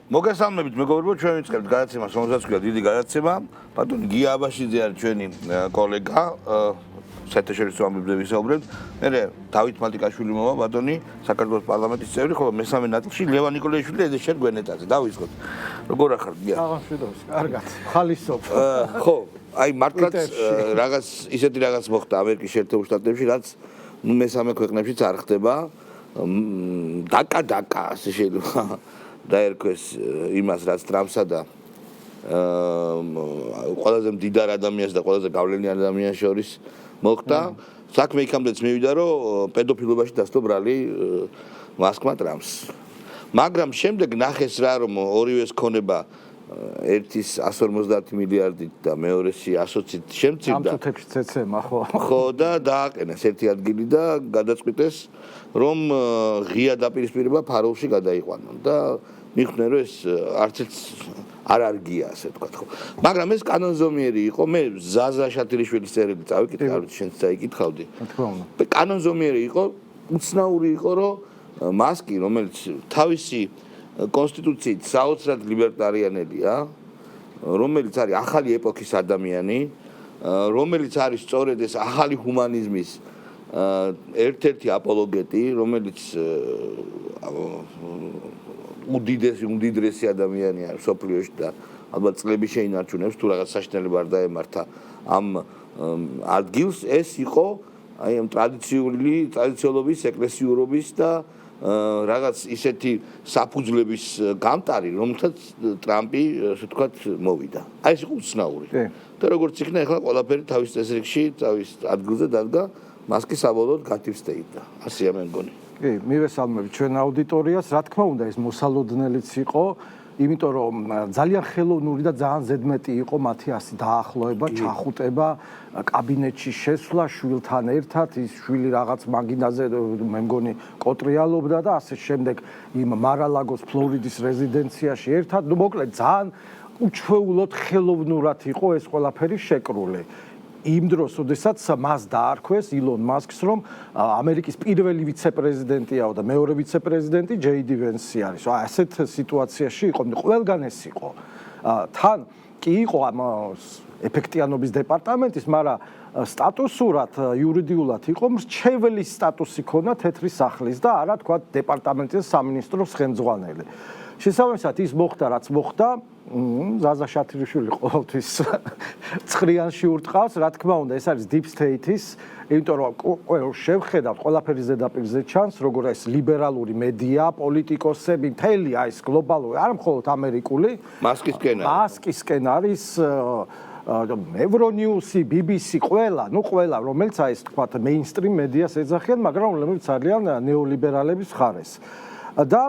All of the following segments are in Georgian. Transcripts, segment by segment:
მოგესალმებით მეგობრებო, ჩვენ ვიწყებთ გადაცემას, რომელსაც ქვია დიდი გადაცემა. ბატონი გია აბაშიძე არის ჩვენი კოლეგა, საერთაშორისო ამბებზე ვისაუბრებთ. მე დავით მალტიკაშვილი მოვა, ბატონი, საქართველოს პარლამენტის წევრი, ხოლო მესამე ნაწილში ლევან ნიკოლაიშვილი ედეშერ გვენეტაძე. დავისხოთ. როგორ ახართ გია? აღამშვიდობს, კარგად. ხალისობ. ხო, აი მართლაც რაღაც ისეთი რაღაც მოხდა ამერიკის შეერთებულ შტატებში, რაც მესამე ქვეყნებშიც არ ხდება. დაკა ასე შეიძლება დაერქვეს იმას, რაც ტრამპსა და ყველაზე მდიდარ ადამიანს და ყველაზე გავლენიან ადამიანს შორის მოხდა. საქმე იქამდეც მივიდა, რომ პედოფილობაში დასდო ბრალი მასკმა ტრამპს. მაგრამ შემდეგ ნახეს რა, რომ ორივეს ქონება ერთის 150 მილიარდით და მეორესი 120-ით შემცირდა. ამ წუთებში ცეცემა ხო. ხო და დააყენეს ერთი ადგილი და გადაწყვიტეს, რომ ღია დაპირისპირება ფაროლში გადაიყვანონ და მიხვდნენ, რომ ეს არც ერთ არ არგია, ასე ვთქვათ, ხო. მაგრამ ეს კანონზომიერი იყო, მე ზაზა შათილიშვილის წერილი წავიკითხე, არ ვიცი, შენც წაიკითხავდი. თქო. კანონზომიერი იყო, უცნაური იყო, რომ მასკი, რომელიც თავისი კონსტიტუციით საოცრად ლიბერტარიანელია, რომელიც არის ახალი ეპოქის ადამიანი, რომელიც არის სწორედ ეს ახალი ჰუმანიზმის ერთ-ერთი აპოლოგეტი, რომელიც უდიდესი ადამიანია სოფლიოში და ალბათ წლები შეინარჩუნებს თუ რაღაც საშინელება არ დაემართა ამ ადგილს, ეს იყო აი ამ ტრადიციულობის, ეკლესიურობის და რაღაც ისეთი საფუძვლების გამტარი, რომელთაც ტრამპი, ასე ვთქვათ, მოვიდა. აი ეს იყო უცნაური. და როგორც იქნა, ახლა ყველაფერი თავის წესრიგში, თავის ადგილზე დადგა, მასკი საბოლოოდ გათივსდეიდა. ასეა მე მგონი. კი, მივესალმებით ჩვენ აუდიტორიას, რა თქმა უნდა, ეს მოსალოდნელიც იყო, იმიტომ რომ ძალიან ხელოვნური და ძალიან ზედმეტი იყო მათი ასე დაახლოება, ჩახუტება, კაბინეტში შესვლა შვილთან ერთად, ის შვილი რაღაც მაგინაზე მე მგონი კოტრიალობდა და ასე შემდეგ იმ მარალაგოს ფლორიდის რეზიდენციაში ერთად, ну მოკლედ ძალიან უჩვეულოდ ხელოვნურად იყო ეს ყველაფერი შეკრული. იმ დროს, როდესაც მას დაარქვეს ილონ მასკს, რომ ამერიკის პირველი ვიცე-პრეზიდენტიაო და მეორე ვიცე-პრეზიდენტი ჯეიდი ვენსი არის. ასეთ სიტუაციაში იყო, ყველგან ეს იყო. თან კი იყო ამ ეფექტიანობის დეპარტამენტის, მაგრამ სტატუსურად, იურიდიულად იყო მრჩეველი სტატუსი ქონდა თეთრი სახლის და არა თქვა დეპარტამენტის სამინისტროს ხელმძღვანელი. შესაბამისად ის მოხდა, რაც მოხდა, ზაზა შათილიშვილი ყოველთვის ცხრიანში ურტყავს, რა თქმა უნდა, ეს არის deep state-ის, იმიტომ რომ შევხედავთ ყველაფერი ზედაპირზე ჩანს, როგორ ეს ლიბერალური მედია, პოლიტიკოსები, მთელი ეს გლობალური, არა მხოლოდ ამერიკული, მასკისკენ არის ევრონიუსი, BBC, ყველა, რომელიც აი ეს თქვათ mainstream მედიას ეძახიან, მაგრამ რომლებიც არიან ნეოლიბერალების მხარეს. და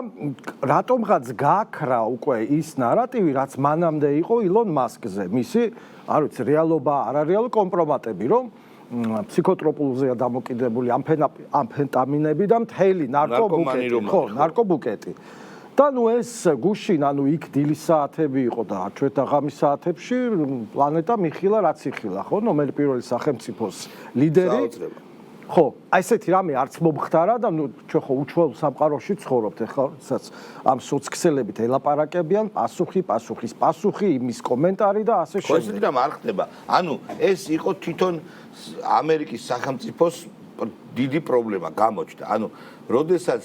რატომღაც გააქრა უკვე ის ნარატივი, რაც მანამდე იყო ილონ მასკზე, მისი, არ ვიცი, რეალობა, არარეალო კომპრომატები, რომ ფსიქოტროპულზეა დამოკიდებული ამფეტამინები და მთელი ნარკობუკეტი. და ნუ ეს გუშინ, ანუ იქ დილის საათები იყო და ჩვენთ ღამის საათებში პლანეტა მიხილა, რაც იხილა, ხო, ნომერ პირველი სახელმწიფოს ლიდერი. ხო, აი ესეთი რამე არც მომხდარა და ნუ ჩვენ ხო უჩვეულ სამყაროში ცხოვრობთ ახლა, როდესაც ამ სოციქსელებით ელაპარაკებიან, პასუხი, იმის კომენტარი და ასე შემდეგ. ხო, ესეთი რამ არ ხდება. ანუ ეს იყო თვითონ ამერიკის სახელმწიფოს დიდი პრობლემა გამოჩნდა. ანუ როდესაც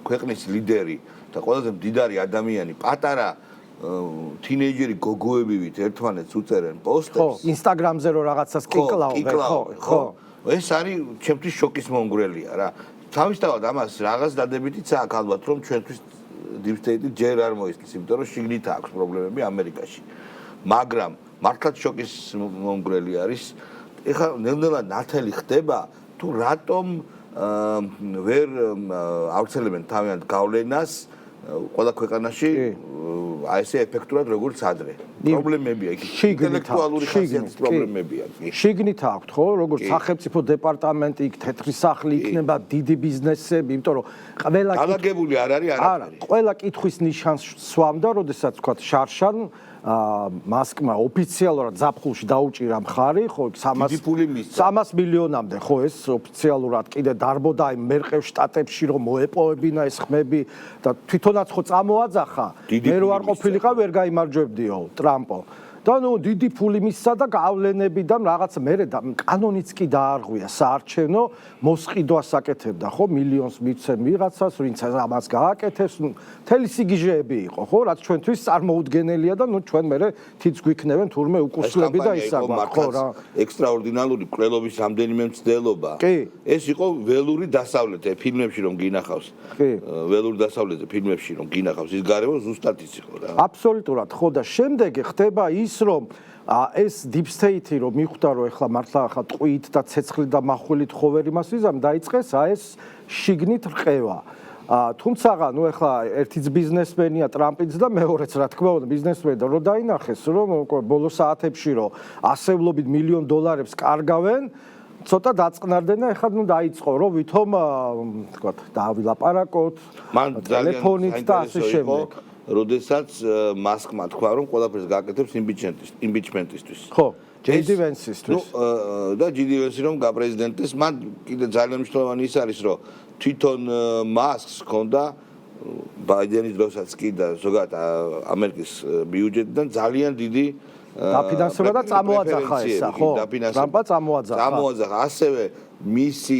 ქვეყნის ლიდერი და ყველაზე მდიდარი ადამიანი პატარა თინეიჯერი გოგოებივით ერთმანეთს უწერენ პოსტებს. ხო, ინსტაგრამზე რო რაღაცას კიკლავენ, ხო. ეს არის ჩემთვის შოკის მომგვრელია რა. თავისთავად ამას რაღაც დადებითიც აქვს ალბათ, რომ ჩვენთვის deep state-ი ჯერ არ მოისმის, იმიტომ რომ შიგნით აქვს პრობლემები ამერიკაში. მაგრამ მართლაც შოკის მომგვრელი არის. ეხლა ნელ-ნელა ნათელი ხდება, თუ რატომ ვერ ავრცელებენ თავიანთ გავლენას ყველა ქვეყანაში აი ესე ეფექტურად როგორც ადრე. პრობლემებია იქ. ინტელექტუალური ხასიათის პრობლემებია. შიგნით აქვთ, ხო, როგორც სახელმწიფო დეპარტამენტი, იქ თეთრი სახლი იქნება, დიდი ბიზნესები, იმიტომ რომ ყველა დალაგებული არ არის არაფერი. ყველა კითხვის ნიშანს სვამდა, როდესაც თქვა შარშან მასკმა ოფიციალურად ზაფხულში დაუჭირა მხარი, ხო, 300 მილიონამდე, ხო, ეს ოფიციალურად კიდე დარბოდა იმ მერყევ შტატებში, რომ მოეპოვებინა ეს ხმები და თვითონაც ხო წამოაძახა. მე რო არ ყოფილიყავ, ვერ გაიმარჯვებდიო ტრამპო. და ნუ დიდი ფული მისცა და გავლენებიდან რაღაცა მერე კანონიც კი დაარღვია საარჩევნო მოსყიდვას აკეთებდა ხო მილიონს მიცემ ვიღაცას ვინც ამას გააკეთებს მთელი სიგიჟეები იყო ხო რაც ჩვენთვის წარმოუდგენელია და ნუ ჩვენ მერე თიც გვიქნევენ თურმე უკუსლები და ისაგვარ ხო რა ექსტრაორდინალური კვლელობის რამდენიმე მცდელობა ეს იყო ველური დასავლეთ ფილმებში რომ გინახავს ველური დასავლეთ ფილმებში რომ გინახავს ის გარემო ზუსტად ის იყო რა აბსოლუტურად ხო და შემდეგი ხდება ის რომ ეს deep state-ი რომ მიხვდა რომ ეხლა მართლა ახლა ტყვით და ცეცხლით და მახვილით ხოვერი მას ვიზამ დაიწყეს ეს შიგნით რყევა. თუმცა ნუ ეხლა ერთიც ბიზნესმენია ტრამპიც და მეორეც რა თქმა უნდა ბიზნესმენი და რო დაინახეს რომ ბოლო საათებში რომ ასეულობით $1,000,000 კარგავენ ცოტა დაწყნარდნენ და ეხლა ნუ დაიწყო რომ ვითომ თქვა დავილაპარაკოთ ტელეფონით და ასე შემდეგ როდესაც მასკმა თქვა რომ ყველაფერს გააკეთებს იმპიჩმენტისთვის. ხო, JD Vance-ისთვის. და JD Vance რომ გაპრეზიდენტეს, მან კიდე ძალიან მნიშვნელოვანი ის არის რომ თვითონ მასკს ჰქონდა ბაიდენის დროსაც კი და ზოგადად ამერიკის ბიუჯეტიდან ძალიან დიდი დაფინანსება და წამოაძახა ესა, ხო? ტრამპა წამოაძახა. წამოაძახა ასევე მისი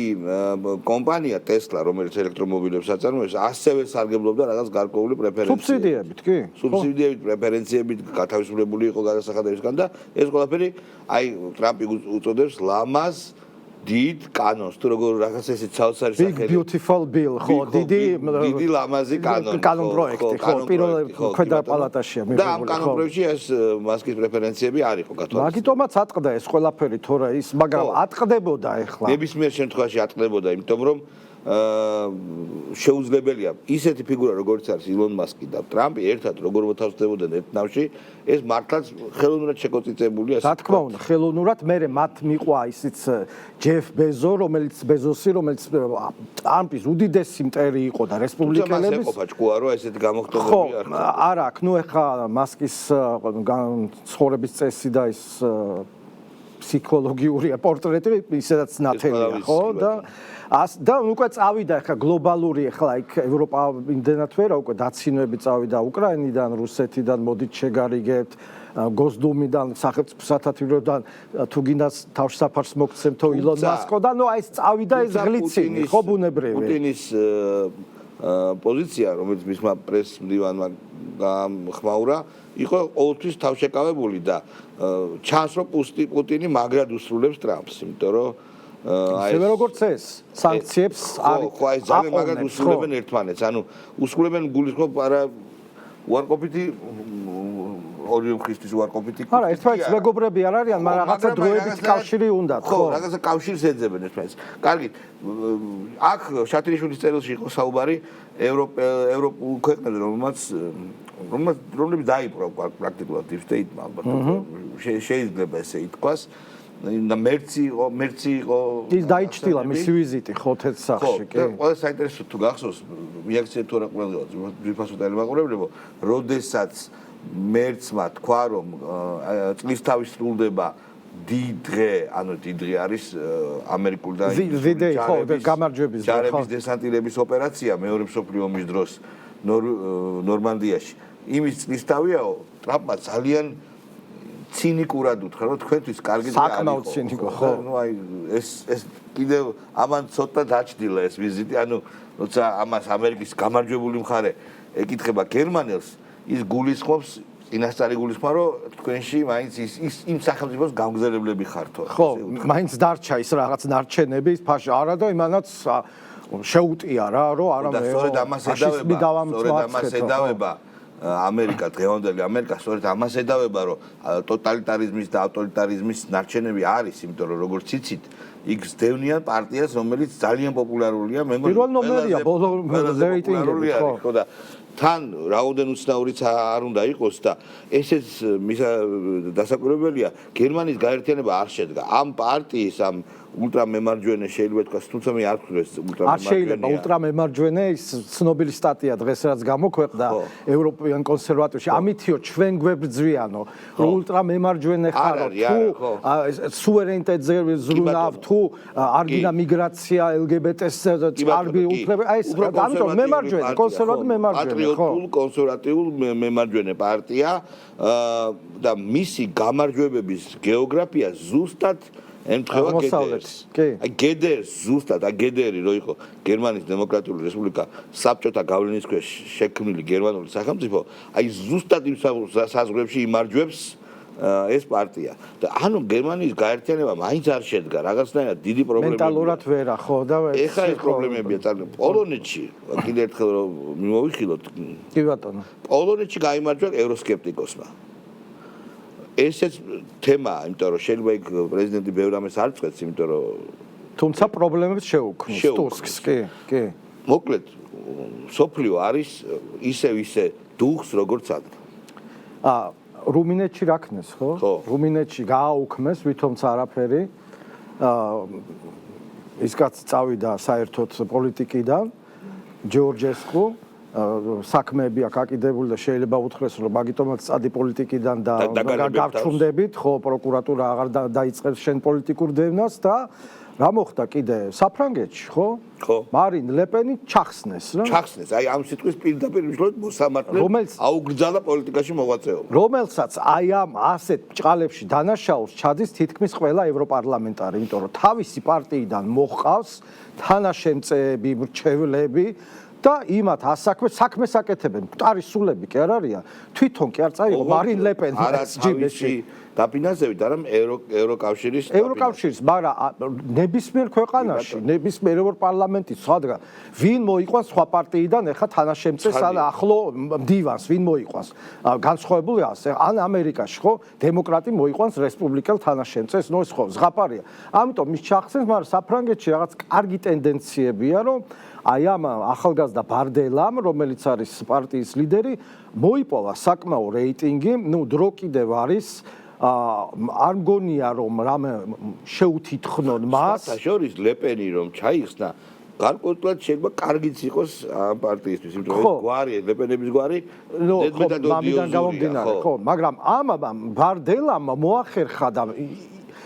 კომპანია Tesla, რომელიც ელექტრომობილებს აწარმოებს, ასევე სარგებლობდა რაღაც გარკვეული პრეფერენციებით. სუბსიდიებით, კი? სუბსიდიებით, პრეფერენციებით გათავისუფლებული იყო გადასახადებისგან და ეს ყველაფერი აი ტრამპი უწოდებს ლამაზ დიდ კანონს, თუ როგორ რაღაც ესე ცალსარი სახელი. Big beautiful bill, ხო, დიდი ლამაზი კანონი. კანონ პროექტი, ხო, პირველ ქვედა პალატაშია მიღებული. და ამ კანონ პროექტში ეს მასკის პრეფერენციები არ იყო გათვალისწინებული. მაგიტომაც ატყდა ეს ყველაფერი თორე ის, მაგრამ ატყდებოდა ეხლა. ნებისმიერ შემთხვევაში ატყდებოდა, იმიტომ რომ შეუძლებელია ისეთი ფიგურა როგორც არის ილონ მასკი და ტრამპი ერთად როგორ მოთავსდებოდნენ ერთნავში ეს მართლაც ხელოვნურად შეკოწიწებულია რა თქმა უნდა ხელოვნურად მე მათ მიყვა ისიც ჯეფ ბეზოსი რომელიც ტრამპის უდიდესი მტერი იყო და რესპუბლიკელების ეყოფა ჭკუა რომ ესეთი გამოხდომები არ ხდება არა აქ ნუ ეხა მასკის ცხოვრების წესი და ის ფსიქოლოგიური პორტრეტი ისედაც ნათელია ხო და უკვე წავიდა ხა გლობალური ხა იქ ევროპა იმდენად ვერა უკვე დაცინვები წავიდა უკრაინიდან რუსეთიდან მოდით შეგარიგებთ გოსდუმიდან სახელმწიფო სათათბიროდან თუ გინდა თავშესაფარს მოგცემთო ილონ მასკო და ნუ აი ეს წავიდა ეს გლიცინი ხო ბუნებრივი პუტინის პოზიცია რომელიც მისმა პრეს-მდივანმა გამხმაურა იყო ყოველთვის თავშეკავებული და ჩანს რომ პუტინი მაგრად უსრულებს ტრამპს იმიტომ რომ ისევე როგორც ეს სანქციებს არის ხო აი ძალიან მაგრად უსრულებენ ერთმანეთს ანუ უსრულებენ გულისხმობ არა უარყოფითი ორივე მხისთვის უარყოფითი არა ერთმანეთს მეგობრები არ არიან მაგრამ რაღაცა დროებით კავშირი უნდათ ხო რაღაცა კავშირს ეძებენ ერთმანეთს კარგი აქ შატინიშვილის წერილში იყო საუბარი ევროპულ ქვეყნებზე რომლებიც დაიპყრო პრაქტიკულად deep state-მა ალბათ შეიძლება ესე ითქვას და მერცი იყო ის დაიჭდილა მისი ვიზიტი ხოთეთ სახში კი ხო ყველა საინტერესო თუ გახსოვს მიაქციეთ თუ არა ყველა ძვირფასო ტელემაყურებლებო როდესაც მერცმა თქვა რომ წლის თავის სრულდება დიდ დღე არის ამერიკული და ჯარების დესანტირების ოპერაცია მეორე მსოფლიო ომის დროს ნორმანდიაში იმის წლისთავიაო ტრამპმა ძალიან ცინიკურად უთხრა რომ თქვენთვის კარგი დღე არის საკმაოდ ცინიკო ხო ნუ აი ეს კიდევ ამან ცოტა დაჭდილა ეს ვიზიტი ანუ როცა ამას ამერიკის გამარჯვებული მხარე ეკითხება გერმანელს ის გულისხმობს წინასწარი გულისხმობა რომ თქვენში მაინც ის იმ სახელმწიფოს გამგზავრებლები ხართო ხო მაინც დარჩა ის რაღაც ნარჩენები ფაში არა და იმანაც შეუტია რა რომ არა მე სწორედ ამას ედავება ამერიკა დღევანდელი ამერიკა სწორედ ამას ედავება რომ ტოტალიტარიზმის და ავტორიტარიზმის ნარჩენები არის იმიტომ რომ როგორც იცით იქ ზდევნიან პარტიას რომელიც ძალიან პოპულარულია მე მგონი პირველ ნომერია ბოლო რეიტინგები ხო და თან რაოდენ უცნაურიც არ უნდა იყოს და ესეც დასაკვირველია გერმანიის გაერთიანება არ შედგა ამ პარტიის ამ ულტრამემარჯვენე შეიძლება თქვას თუმცა მე არ ვხვდები ულტრამემარჯვენე არ შეიძლება ულტრამემარჯვენე ის ცნობილი სტატია დღეს რაც გამოქვეყნდა ევროპიან კონსერვატორში ამითიო ჩვენ გვებრძვიანო რომ ულტრამემარჯვენე ხარო თუ სუვერენიტეტზე ზრუნავ თუ არ გინდა მიგრაცია LGBT-ს წარბი უფლება აი ეს ამიტომ მემარჯვენე კონსერვატული მემარჯვენე ხო კონსერვატიულ მემარჯვენე პარტია და მისი გამარჯვებების გეოგრაფია ზუსტად ემთხვევა გედერს. აი გედერს ზუსტად გედერი რო იყო გერმანიის დემოკრატიული რესპუბლიკა საბჭოთა გავლენის ქვეშ შექმნილი გერმანული სახელმწიფო, აი ზუსტად იმ საზღვრებში იმარჯვებს ეს პარტია. და ანუ გერმანიის გაერთიანება მაინც არ შედგა, რაღაცნაირად დიდი პრობლემები. მენტალურად ვერა ხო და ეხლა ეს პრობლემებია წარმოიდგინეთ. პოლონეთში კიდევ ერთხელ რომ მივოვიხილოთ. კი ბატონო. პოლონეთში გაიმარჯვა ევროსკეპტიკოსმა. ესეც თემაა, იმიტომ რომ შეიძლება იქ პრეზიდენტი ბევრ ამას არ წყვეტს, იმიტომ რომ თუმცა პრობლემებს შეუქმნის ტუსკს, კი. მოკლედ, სოფლიო არის ისე დუხს როგორც ადგა. რუმინეთში რა ქნეს, ხო? რუმინეთში გააუქმეს, ვითომც არაფერი. ის კაცი წავიდა საერთოდ პოლიტიკიდან, ჯორჯესკუ საქმეები აქ აკიდებული და შეიძლება უთხრეს რომ მაგიტომაც წადი პოლიტიკიდან და გავჩუმდებით, ხო, პროკურატურა აღარ დაიწყებს შენ პოლიტიკურ დევნას და რა მოხდა კიდე საფრანგეთში, ხო? ხო. მარინ ლეპენი ჩახსნეს, რა? ჩახსნეს. აი ამ სიტყვის პირდაპირ მნიშვნელობით მოსამართლე აუგრძალა პოლიტიკაში მოღვაწეობა. რომელსაც აი ამ ასეთ ბრჭყალებში დანაშაულს ჩადის თითქმის ყველა ევროპარლამენტარი, იმიტომ რომ თავისი პარტიიდან მოჰყავს თანაშემწეები, მრჩევლები და იმათ საქმეს აკეთებენ. მკვდარი სულები კი არ არიან. თვითონ კი არ წაიღო მარინ ლეპენი ჯიბეში. დაფინანსებით, არამ ევროკავშირის მაგრამ ნებისმიერ ქვეყანაში, ნებისმიერ ევროპარლამენტის სხვადასხვა ვინ მოიყვანს სხვა პარტიიდან ეხა თანაშემწეს ან ახლო მდივანს, ვინ მოიყვანს. განსხვავებული ასე, ან ამერიკაში ხო, დემოკრატი მოიყვანს რესპუბლიკელ თანაშემწეს, ნუ ეს ხო ზღაპარია. ამიტომ ის ჩახსენს, მაგრამ საფრანგეთში რაღაც კარგი ტენდენციებია, რომ აი ამ ახალგაზრდა ბარდელამ, რომელიც არის პარტიის ლიდერი, მოიპოვა საკმაო რეიტინგი, ნუ დრო კიდევ არის არ მგონია რომ რამე შეუთითხნონ მას. შორის ლეპენი რომ ჩაიხსნა, გარკვეულად შეიძლება კარგიც იყოს ამ პარტიისთვის, იმიტომ რომ გვარი ლეპენების გვარი მამიდან გამომდინარე, ხო, მაგრამ ამ ბარდელამ მოახერხა და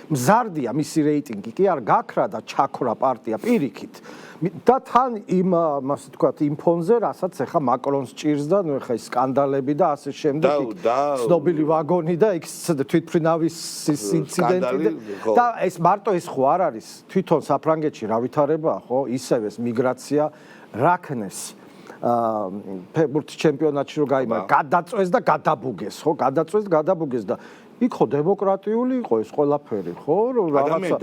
მზარდია მისი რეიტინგი, კი არ გაქრა და ჩაქრა პარტია პირიქით. და თან იმ ასე ვთქვათ იმ ფონზე, რასაც ეხა მაკრონს ჭირს და ნუ ეხა ის სკანდალები და ასე შემდეგ, ცნობილი ვაგონი და იქ თვითმფრინავის ინციდენტი და ეს მარტო ეს ხო არ არის თვითონ საფრანგეთში რა ვითარებაა, ხო? ისევ ეს მიგრაცია რაკნეს ფეხბურთის ჩემპიონატში რო გაიმარჯვა, გადაწვეს და გადაბუგეს, ხო? გადაწვეს და გადაბუგეს და იქ ხო დემოკრატიული იყო ეს ყველაფერი, ხო? ადამიანი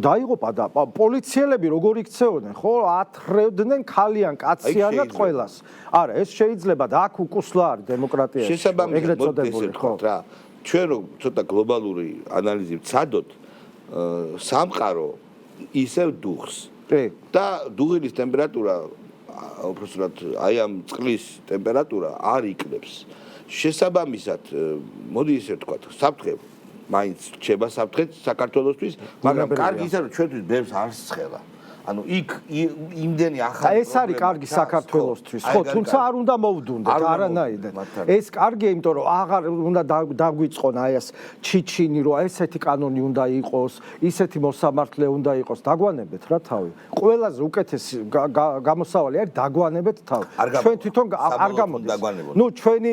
დაიღუპა და პოლიციელები როგორ იქცეოდნენ, ხო? ათრევდნენ ქალიან კაციანად ყველას. არა, ეს შეიძლება და აქ უკუსლა არის დემოკრატიაში. ეგრეთ წოდებული, ხო? რა. ჩვენ რო ცოტა გლობალური ანალიზი ვცადოთ, სამყარო ისევ დუხს. და დუღილის ტემპერატურა, უბრალოდ აი ამ წყლის ტემპერატურა არ იკლებს. შესაბამისად, მოდი ისე ვთქვათ, საფრთხე მაინც რჩება საფრთხე საქართველოსთვის, მაგრამ კარგი ისე რომ ჩვენთვის ბევრს არ სხელა. ანუ იქ იმდენი ახალი ეს არის კარგი საქართველოსთვის, ხო, თუმცა არ უნდა მოვდუნდეთ არანაირად. ეს კარგია, იმიტომ რომ აღარ უნდა დაგვიწყონ აი ეს ჩიჩინი, რომ ესეთი კანონი უნდა იყოს, ისეთი მოსამართლე უნდა იყოს, დაგვანებეთ რა თავი. ყველაზე უკეთესი გამოსავალი არის დაგვანებეთ თავი. ჩვენ თვითონ არ გამოდის. ნუ ჩვენი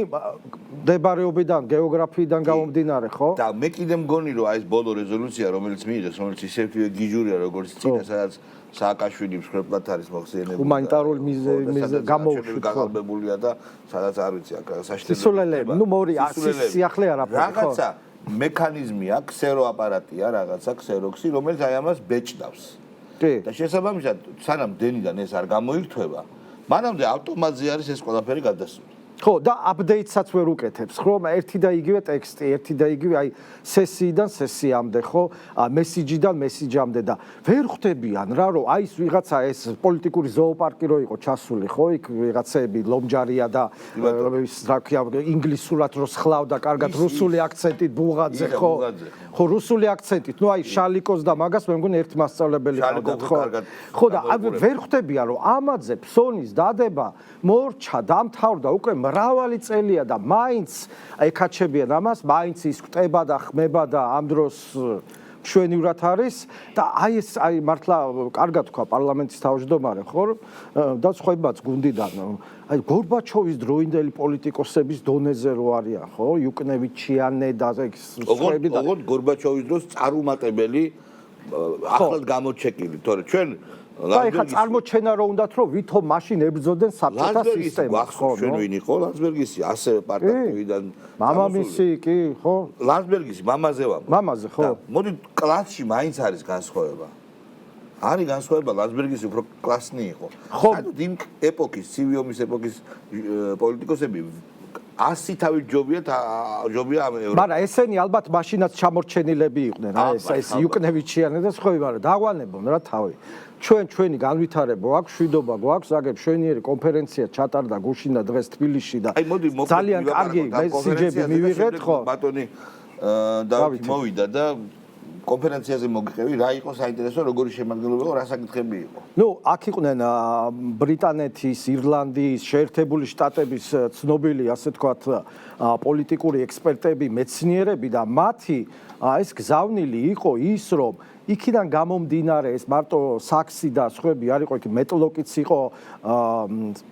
დებარეობიდან, გეოგრაფიიდან გამომდინარე, ხო? და მე კიდე მგონი რომ აი ეს ბოლო რეზოლუცია, რომელიც მიიღეს, რომელიც ისევ გიჟურია, როგორც წინა, სადაც სააკაშვილი მსხვერპლად არის მოხსენებული. ჰუმანიტარული მიზეზი გამოუშვით გაღალბებულია და სადაც არ ვიცი აქ საშტები. სისულელები, ნუ მორი სიახლე არაფერი, ხო? რაღაცა მექანიზმი აქვს, ქსერო აპარატია, რაღაცა ქსეროქსი, რომელიც აი ამას ბეჭდავს. კი. და შესაბამისად, სანამ დენიდან ეს არ გამოირთვება, მანამდე ავტომატზე არის ეს ყველაფერი გადასული. ხო და აპდეიტსაც ვერ უკეთებს, ხო, ერთი და იგივე ტექსტი, ერთი და იგივე აი სესიიდან სესიამდე, ხო, მესიჯიდან მესიჯამდე და ვერ ხვდებიან რა, რომ აი ეს ვიღაცა ეს პოლიტიკური ზოოპარკი რო იყო ჩასული, ხო, იქ ვიღაცები ლომჯარია და ის რა ქვია ინგლისურად რო სხლავდა კარგად რუსული აქცენტით ბუღაძე, ხო. ხო, რუსული აქცენტით, ნუ აი შალიკოს და მაგას მე მგონი ერთ მასწავლებელი ყავდათ, ხო. ხო და ვერ ხვდებიან რომ ამაძე ფსონის დადება მორჩა დამთავრდა უკვე მრავალი წელია და მაინც ეკაჩებიან ამას, მაინც ის კვდება და ხმება და ამ დროს მშვენივრად არის და აი ეს აი მართლა კარგად თქვა პარლამენტის თავმჯდომარე ხო და სხვაებაც გუნდიდან აი გორბაჩოვის დროინდელი პოლიტიკოსების დონეზე რო არიან ხო იუკნევიჩიანე და სხვაები და ოღონდ გორბაჩოვის დროს წარუმატებელი ახლად გამოჩეკილი თორე ჩვენ აი ხა წარმოჩენა რო უნდათ რომ ვითომ მაშინ ებრძოდნენ საბჭოთა სისტემას ხო ჩვენ ვინ იყო ლანსბერგისი ასევე პარტიიდან მამამისი კი ხო ლანსბერგისი მამაზე ვამბობ მამაზე ხო მოდი კლასში მაინც არის განსხვავება არის განსხვავება ლანსბერგისი უფრო კლასნი იყო საერთოდ იმ ეპოქის ცივი ომის ეპოქის პოლიტიკოსები 100 თავი ჯობია მაგრამ ესენი ალბათ მაშინაც ჩამორჩენილები იყვნენ რა ეს იუკნევიჩიანე და სხვაები მაგრამ დაგვანებონ რა თავი ჩვენი განვითარება აქვს შვიდობა გვაქვს აგებ შვენიერი კონფერენცია ჩატარდა გუშინ და დღეს თბილისში და ძალიან კარგი მესიჯები მივიღეთ ხო ბატონი დავითი მოვიდა და კონფერენციაზე მოგიყევი რა იყო საინტერესო როგორი შემადგენლობა იყო რა საკითხები იყო ნუ აქ იყვნენ ბრიტანეთის ირლანდიის შეერთებული შტატების ცნობილი ასე თქვათ პოლიტიკური ექსპერტები მეცნიერები და მათი ეს გზავნილი იყო ის რომ იქიდან გამომდინარე ეს მარტო საქსი და სხვები არ იყო იქ მეტლოკიც იყო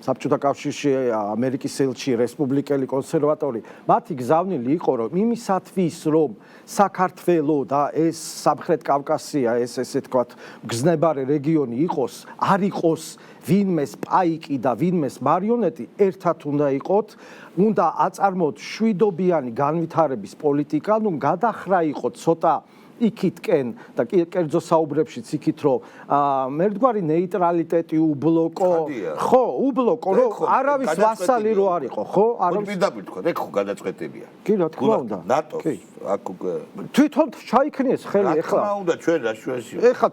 საბჭოთა კავშირში ამერიკის ელჩი რესპუბლიკელი კონსერვატორი მათი გზავნილი იყო რომ იმისათვის რომ საქართველო და ეს სამხრეთ კავკასია ეს ესე თქვათ გზნებარე რეგიონი იყოს არ იყოს ვინმე სპაიკი და ვინმე მარიონეტი ერთად უნდა იყოთ უნდა აწარმოოთ შვიდობიანი განვითარების პოლიტიკა ნუ გადახრა იყო ცოტა იქითკენ და კერძო საუბრებშიც იქით რომ მერდგარი ნეიტრალიტეტი უბლოკო ხო უბლოკო რომ არავის ვასალი რო არ იყო ხო არავის პირდაპირ თქვა ეგ ხო გადაწყვეტილია კი რა თქმა უნდა ნატოს აქ თვითონ ჩაიქნიეს ხელი ეხლა რა თქმა უნდა ჩვენ რა შუაში ეხლა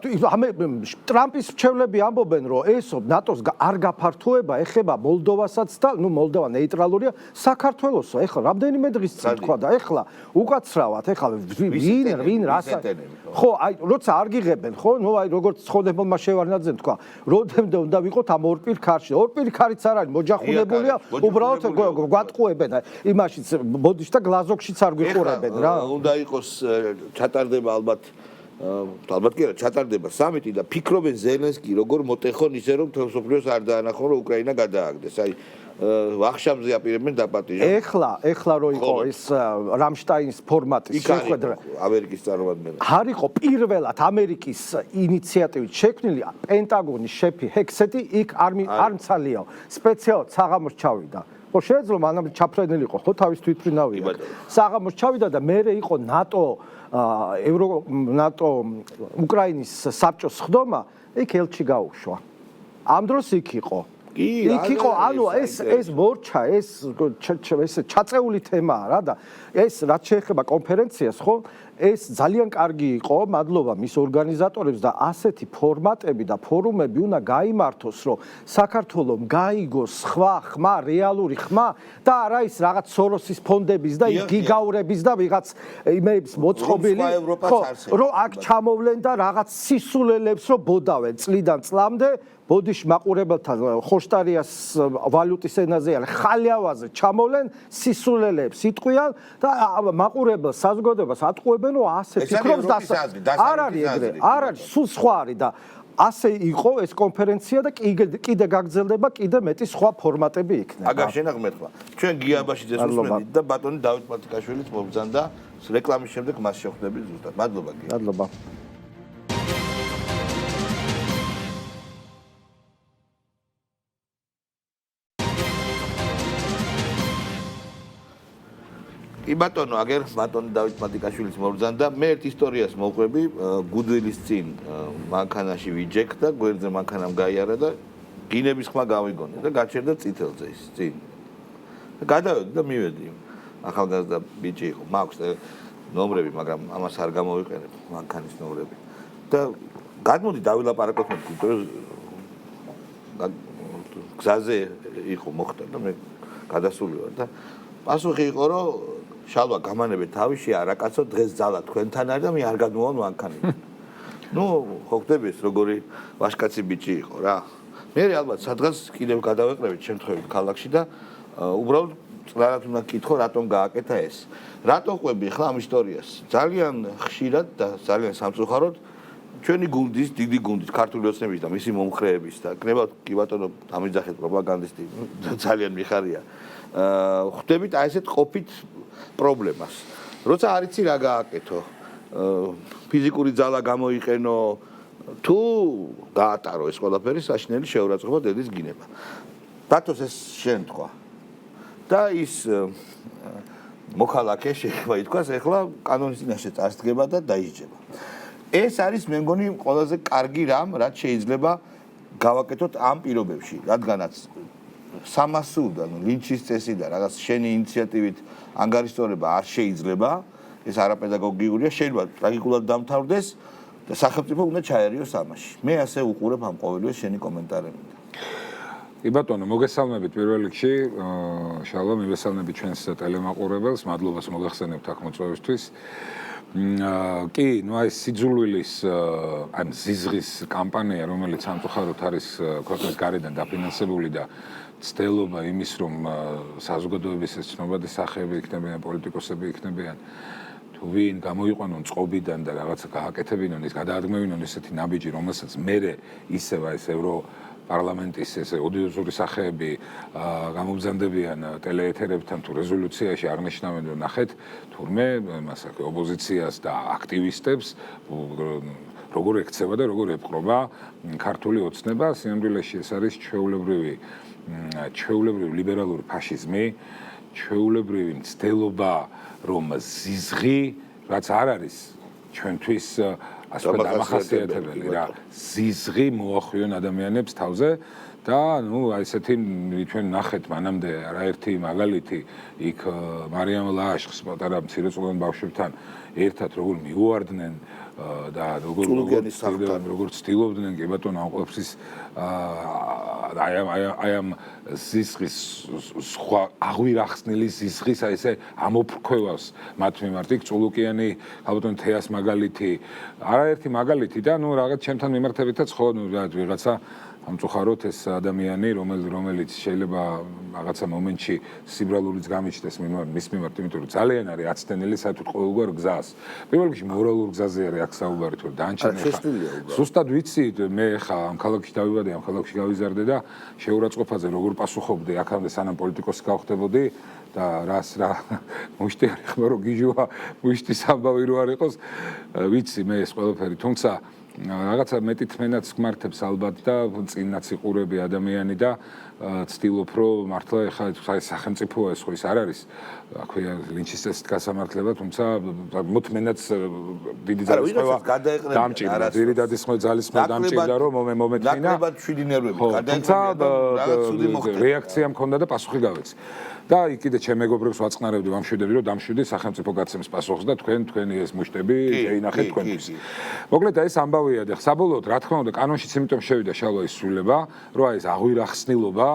ტრამპის მრჩევლები ამბობენ რომ ეს ნატოს არ გაფართოება ეხება მოლდოვასაც და ნუ მოლდოვა ნეიტრალურია საქართველოსო ეხლა რამდენიმე დღის წინ თქვა და ეხლა უკაცრავად ეხლა ვინ რას ხო აი როცა არ გიღებენ ხო ნუ აი როგორც ცხონებელმა შევარნაძემ თქვა როდემდე უნდა ვიყოთ ამ ორპირ ქარში ორპირ ქარიც არ არის მოჯახუნებულია უბრალოდ გვატყუებენ იმაშიც ბოდიშ და გლაზოგშიც არ გვიყურებენ რა უნდა იყოს ჩატარდება ალბათ კი არა ჩატარდება სამიტი და ფიქრობენ ზელენსკი როგორ მოტეხონ ისე რომ თელ სოფლიოს არ დაანახონ რომ უკრაინა გადააგდეს აი ვახშამზე აპირებენ დაპატიჟონ ეხლა რო იყო ეს რამშტაინის ფორმატის შეხვედრა ამერიკის წარმომადგენელი არ იყო პირველად ამერიკის ინიციატივით შექმნილი პენტაგონის შეფი ჰექსეტი იქ არ მცალიაო სპეციალურად საღამოს ჩავიდა ხო შეეძლო მანამ ჩაფრენილი იყო ხო თავის თვითფრინავია საღამოს ჩავიდა და მერე იყო ნატო უკრაინის საბჭოს ხდომა იქ ელჩი გაუშვა ამ დროს იქ იყო იქ იყო ანუ ეს მორჩა ეს ჩაწეული თემაა რა და ეს რაც შეეხება კონფერენციას ხო ეს ძალიან კარგი იყო მადლობა მის ორგანიზატორებს და ასეთი ფორმატები და ფორუმები უნდა გაიმართოს რომ საქართველოს გაიგოს სხვა ხმა რეალური ხმა და არა ის რაღაც სოროსის ფონდების და გიგაურების და ვიღაც იმეების მოწყობილი ხო რომ აქ ჩამოვლენ და რაღაც სისულელებს რომ ბოდავენ წლიდან წლამდე ბოდიშ მაყურებელთან ხოშტარიას ვალუტის ენაზე ან ხალявაზე ჩამოვლენ სისულელებს იტყვიან და მაყურებელ საზოგადოებას ატყუებენ რომ ასე ფიქრობს და არ არის ეგრე არ არის სულ სხვა არის და ასე იყო ეს კონფერენცია და კიდე გაგრძელდება კიდე მეტი სხვა ფორმატები იქნება აგარ შენაღმერთვა ჩვენ გიაბაშიძეს უსმენთ და ბატონი დავით მათიკაშვილიც მობრძანდა რეკლამის შემდეგ მას შეხვდებით ზუსტად მადლობა გია მადლობა კი ბატონო აგერ ბატონი დავით მათიკაშვილიც მობრძანდა მე ერთ ისტორიას მოვყვები გუდვილის წინ მანქანაში ვიჯექდა გვერდზე მანქანამ გაიარა და გინების ხმა გავიგონე და გაჩერდა წითელზე ის წინ გადავედი და მივედი. ახალგაზრდა ბიჭი იყო, მაქვს ნომრები, მაგრამ ამას არ გამოვიყენებ, მანქანის ნომრები. და გადმოდი დავილაპარაკოთ მე კულტურის გზაზე იყო მოხდა და მე გადასული ვარ და პასუხი იყო რომ შალვა გამანებე თავში არაკაცო დღეს ძალა თქვენთან არის და მე არ გადმოვალ მანქანით. ნუ ხო ხდები ეს როგორი ვაშკაცი ბიჭი იყო რა. მე ალბათ სადღაც კიდევ გადავეყრებით შემთხვევით ქალაქში და უბრალოდ წლარად უნდა გკითხო რატომ გააკეთა ეს. რატო ყვები ხლა ამ ისტორიას? ძალიან ხშირად და ძალიან სამწუხაროდ ჩვენი გუნდის, დიდი გუნდის, ქართული ოცნების და მისი მომხრეების და კნებავთ კი ბატონო დამიძახეთ პროპაგანდისტი, ძალიან მიხარია. ხვდებით აი ესეთ ყოფით პრობლემას. როცა არ იცი რა გააკეთო, ფიზიკური ძალა გამოიყენო, თუ გაატარო ეს ყველაფერი საშინელი შეურაცხყოფა დედის გინება. ბათოს ეს შენ თქვა. და ის მოქალაქე შეიძლება ითქვას, ეხლა კანონის წინაშე წარსდგება და დაიჯდება. ეს არის მე მგონი ყველაზე კარგი რამ, რაც შეიძლება გავაკეთოთ ამ პირობებში, რადგანაც სამასულიდან ლინჩის წესი და რაღაც შენი ინიციატივით ანგარიშტორება არ შეიძლება, ეს არაპედაგოგიურია, შეიძლება ტრაგიკულად დამთავრდეს და სახელმწიფო უნდა ჩაერიოს ამაში. მე ასე უყურებ ამ ყოველივეს შენი კომენტარები. კი ბატონო, მოგესალმებით პირველ რიგში, შალვა, მივესალმებით ჩვენს ტელემაყურებელს, მადლობას მოგახსენებთ აქ მოწვევისთვის. კი, ნუ აი სიძულვილის ან ზიზღის კამპანია, რომელიც სამწუხაროდ არის ქვეყნის გარედან დაფინანსებული და ცდილობა იმის, რომ საზოგადოების ეს ცნობადი სახეები იქნებიან, პოლიტიკოსები იქნებიან, თუ ვინ გამოიყვანონ წყობიდან და რაღაცა გააკეთებინონ, ის გადაადგმევინონ ესეთი ნაბიჯი, რომელსაც მერე ისევ ეს პარლამენტის ესე ოდიოზური სახეები გამოგზანდებიან ტელეეთერებთან თუ რეზოლუციაში აღნიშნავენ რომ ნახეთ თურმე მას ოპოზიციას და აქტივისტებს როგორ ექცევა და როგორ ეპყრობა ქართული ოცნება სინამდვილეში ეს არის ჩვეულებრივი ლიბერალური ფაშიზმი ჩვეულებრივი მცდელობა რომ ზიზღი რაც არ არის ჩვენთვის ასე დამახასიათებელი რა ზიზღი მოახვიონ ადამიანებს თავზე და ნუ აი ესეთი ჩვენ ნახეთ მანამდე არაერთი მაგალითი იქ მარიამ ლაშხს პატარა მცირეწლოვან ბავშვებთან ერთად როგორ მიუვარდნენ და როგორ ცდილობდნენ კი ბატონო ამ ყველაფრის აი ამ ზიზღის სხვა აღვირახსნილი ზიზღის აი ესე ამოფრქვევას მათ მიმართ იქ წულუკიანი ალბათ თეას მაგალითი არაერთი მაგალითი და ნუ რაღაც ჩემთან მიმართებითაც ხო ნუ ვიღაცა ამწუხაროთ ეს ადამიანი რომელიც შეიძლება რაღაცა მომენტში სიბრალურიც გამიჩნდეს მის მიმართ იმიტომ რომ ძალიან არის აცდენილი საერთოდ ყოველგვარ გზას პირველ რიგში მორალურ გზაზე არის აქ საუბარი თუ დაანჩენია ზუსტად ვიცი მე ხა ამ ქალაქში დავიბადე ამ ქალაქში გავიზარდე და შეურაცხყოფაზე როგორ პასუხობდი აქამდე სანამ პოლიტიკოსი გავხდებოდი და რა მუშტი არ ხმა რომ გიჟუა მუშტის ამბავი რო არ იყოს ვიცი მე ეს ყველაფერი თუმცა რაღაცა მეტი თმენაც გმართებს ალბათ და წინაც იყურები ადამიანი და ცდილობ რომ მართლა ეხლა სახელმწიფოა ეს ხო ის არ არის აქვე ლინჩის წესით გასამართლება თუმცა მოთმენაც დიდი ძალისხმევა დამჭირდა ძირითადი ძალისხმევა დამჭირდა რომ მომეთმინა ნაკლებად შვიდი ნერვები გადაეყრა და რაღაც ცუდი მოხდა რეაქცია მქონდა და პასუხი გავეცი და იქ კიდე ჩემ მეგობრებს ვაწყნარებდი ვამშვიდები რომ დამშვიდი სახელმწიფო გაცემს პასუხს და თქვენი ეს მუშტები შეინახეთ თქვენთვის მოკლედ ეს ამბავია და საბოლოოდ რა თქმა უნდა კანონშიც იმიტომ შევიდა შალვა ის სრულება რომ აი ეს აღვირახსნილობა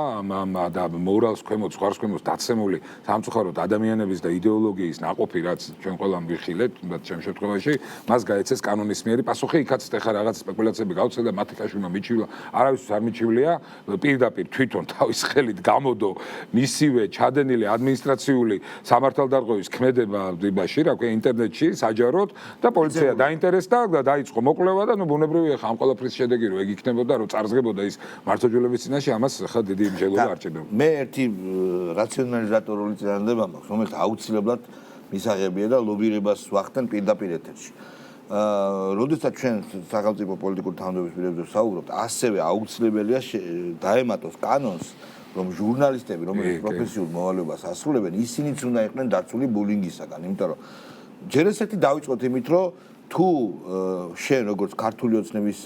და მორალს ქვემოთ ზღვარს ქვემოთ დაცემული სამწუხაროდ ადამიანების და იდეოლოგიის ნაყოფი რაც ჩვენ ყველამ ვიხილეთ თუნდაც ჩემ შემთხვევაში მას გაეცეს კანონის მიერი პასუხი იქაც ეხლა რაღაც სპეკულაციები გავცედა მათიკაშვილმა მიჩივლა არავისთვის არ მიჩივლია პირდაპირ თვითონ თავის ხელით გამოდო მისივე ჩადენილი ადმინისტრაციული სამართალდარღვევის ქმედება იბაში რა ქვია ინტერნეტში საჯაროდ და პოლიცია დაინტერესდა და დაიწყო მოკვლევა და ნუ ბუნებრივია ხა ამ ყველაფრის შედეგი რომ ეგ იქნებოდა რომ წარსგებოდა ის მართლმსაჯულების წინაშე ამას ხა დიდი მსჯელობა არ ჭირდება მე ერთი რაციონალიზატორული წინადადება მაქვს რომელიც აუცილებლად მისაღებია და ლობირებას ვახდენ პირდაპირ ეთერში როდესაც ჩვენ სახელმწიფო პოლიტიკური თანამდებობის პირებზე ვსაუბრობთ ასევე აუცილებელია დაემატოს კანონს რომ ჟურნალისტები რომელიც პროფესიულ მოვალეობას ასრულებენ ისინიც უნდა იყვნენ დაცული ბულინგისაგან იმიტომ რომ ჯერ ესეთი დავიწყოთ იმით რომ თუ შენ როგორც ქართული ოცნების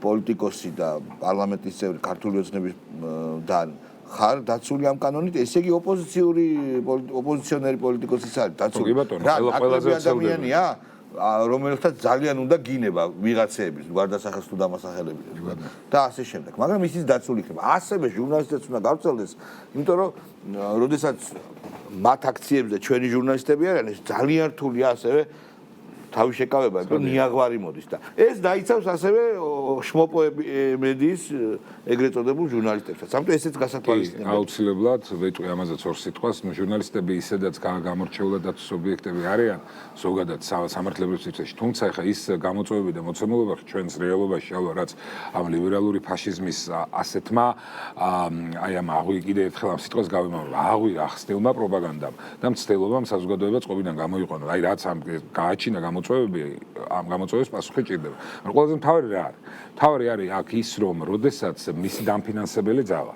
პოლიტიკოსი და პარლამენტის წევრი ქართული ოცნებისგან ხარ დაცული ამ კანონით, ესე იგი ოპოზიციონერი პოლიტიკოსიც არის დაცული. კი ბატონო, რა ყველაზე ნაკლები ადამიანია, რომელთაც ძალიან უნდა გინება ვიღაცეების გარდასახელს თუ დამასახელებინებს და ასე შემდეგ. მაგრამ ისიც დაცული იქნება. ასევე ჟურნალისტებს უნდა გავრცელდეს, იმიტომ რომ როდესაც მათ აქციებზე ჩვენი ჟურნალისტები არიან, ეს ძალიან რთულია ასევე თავის შეკავება, რომ ნიაღვარი მოდის და ეს დაიცავს ასევე შმოპოები მედიის ეგრეთ წოდებულ ჟურნალისტებსაც. ამიტომ ესეც გასათვალისწინებელია. აუცილებლად ვეტყვი ამაზეც ორ სიტყვას, ჟურნალისტები ისედაც გამორჩეულად დაცვის ობიექტები არიან, ზოგადად სამართლებრივ სივრცეში. თუმცა ეხა ის გამოწვევები და მოცემულობა ჩვენს რეალობაში, რაც ამ ლიბერალური ფაშიზმის ასეთმა აი ამ კიდე ერთხელ ამ სიტყვას გავიმეორებ, ახსნილმა პროპაგანდამ და მცდელობამ საზოგადოება წყობიდან გამოიყვანა. აი რაც ამ გააჩინა ამ გამოწვევებს პასუხი ჭირდება. მაგრამ ყველაზე მთავარი რა არის? მთავარი არის აქ ის, რომ როდესაც მისი დამფინანსებელი ძალა,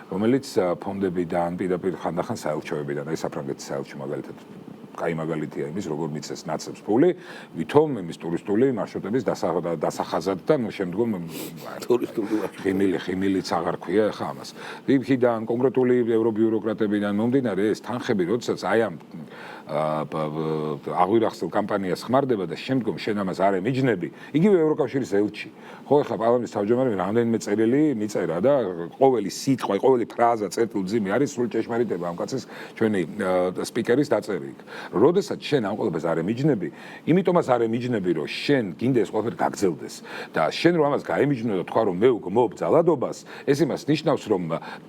რომელიც ფონდებიდან, პირდაპირ ხანდახან საელჩოებიდან, აი საფრანგეთის საელჩო მაგალითად, კაი მაგალითია იმის, როგორ მიცეს ნაცებს ფული, ვითომ იმის ტურისტული მარშრუტების დასახაზად და ნუ შემდგომ ხიმილიც აღარ ქვია ახლა ამას. იქიდან კონკრეტული ევრობიუროკრატებიდან მომდინარე ეს თანხები, როდესაც აი ამ აღვირახსნილ კამპანიას ხმარდება და შემდგომ შენ ამას არ ემიჯნები, იგივე ევროკავშირის ელჩი. ხო, ახლა პარლამენტის თავმჯდომარე რამდენიმე წერილი მიწერა და ყოველი სიტყვა, ყოველი ფრაზა წერტილძიმი არის სულ ჭეშმარიტება ამ კაცის ჩვენი სპიკერის დაწერილი. როდესაც შენ ამ ყველაფერს არ ემიჯნები, იმიტომაც არ ემიჯნები, რომ შენ გინდა ეს ყველაფერი გაგრძელდეს და შენ რომ ამას გაემიჯნო და თქვა რომ მე ვგმობ ძალადობას, ეს იმას ნიშნავს, რომ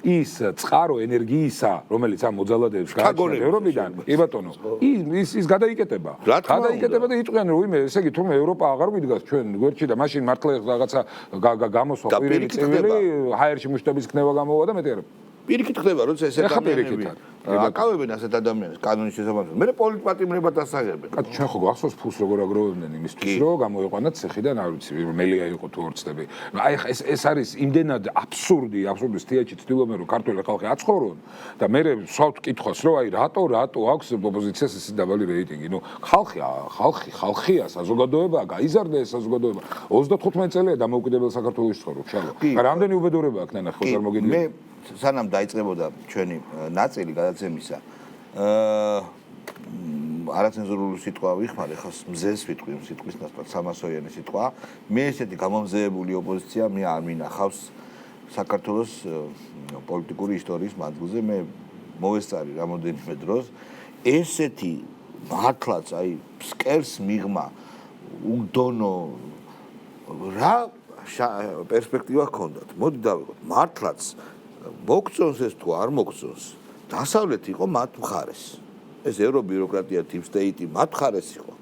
ის წყარო ენერგიისა, რომელიც ამ მოძალადეებს გააჩნია ევროპიდან, კი ბატონო, ის გადაიკეტება. გადაიკეტება და იტყვიან რომ იმე, ესე იგი თურმე ევროპა აღარ ვიდგას ჩვენ გვერდში და მაშინ მართლა რაღაცა გამოსვა ყვირილი წევილი, ჰაერში მუშტების ქნება გამოვა და მეტი არა. პირიქით ხდება, როცა ეს ადამიანები აკავებენ ასეთ ადამიანებს კანონის შესაბამისად. მე პოლიტპატიმრებად ასაღებენ. კაცო, ჩვენ ხო გახსოვს ფულს როგორ აგროვებდნენ იმისთვის, რომ გამოიყვანათ ცეხიდან, არ ვიცი, მელია იყო თუ ორცდები. აი ხა ეს არის იმდენად აბსურდი თეატრში ცდილობენ რომ ქართული ხალხი აცხოვრონ და მე ვსვავთ კითხვას, რომ აი რატო აქვს ოპოზიციას ესე დაბალი რეიტინგი. ნუ ხალხია, საზოგადოება, გაიზარდა ეს საზოგადოება. 35 წელია დამოუკიდებელ საქართველოში ცხოვრობს, შალო. რამდენი უბედურება აქვს ნანახი ხარ მოგიდგენ? მე სანამ დაიწყებოდა ჩვენი ნაწილი გადაცემისა, არაცენზურული სიტყვა ვიხმარე, ხა მზეს ვიტყვი, სიტყვის ნაცვლად სამასოიანი სიტყვა. მე ესეთი გამომზეებული ოპოზიცია მე არ მინახავს საქართველოს პოლიტიკური ისტორიის მანძილზე. მე მოვესწარი რამოდენიმე დროს ესეთი მართლაც აი ფსკერს მიღმა უდონო რა პერსპექტივა ჰქონდათ. მოდი დავიღოთ, მართლაც მოგწონს ეს თუ არ მოგწონს, დასავლეთი იყო მათ მხარეს. ეს ევრობიუროკრატია, deep state მათ მხარეს იყო.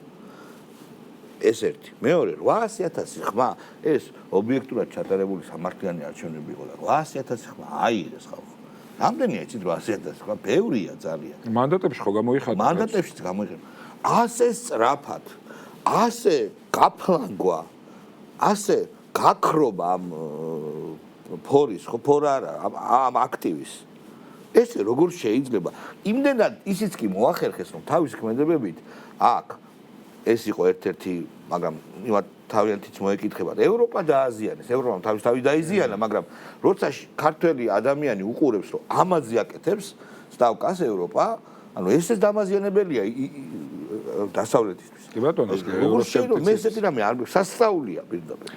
ეს ერთი. მეორე, 800,000 ხმა, ეს ობიექტურად ჩატარებული სამართლიანი არჩევნები იყო და 800,000 ხმა აიღეს ხალხო. რამდენია იცით 800,000 ხმა? ბევრია ძალიან. მანდატებში ხო გამოიხადა? მანდატებშიც გამოიხადა. ასე სწრაფად, ასე გაფლანგვა, ასე გაქრობა ამ ფორის, ხო ფორა არა, ამ აქტივის. ეს როგორ შეიძლება? იმდენად ისიც კი მოახერხეს, რომ თავის ქმედებებით აქ ეს იყო ერთ-ერთი, მაგრამ იმათ თავიანთიც მოეკითხებათ. ევროპა დააზიანეს, ევროპამ თავი დაიზიანა, მაგრამ როცა ქართველი ადამიანი უყურებს, რომ ამაზე აკეთებს სტავკას ევროპა, ანუ ესეც დამაზიანებელია დასავლეთისთვის. კი ბატონო, მე ესეთი რამე არ სასწაულია პირდაპირ.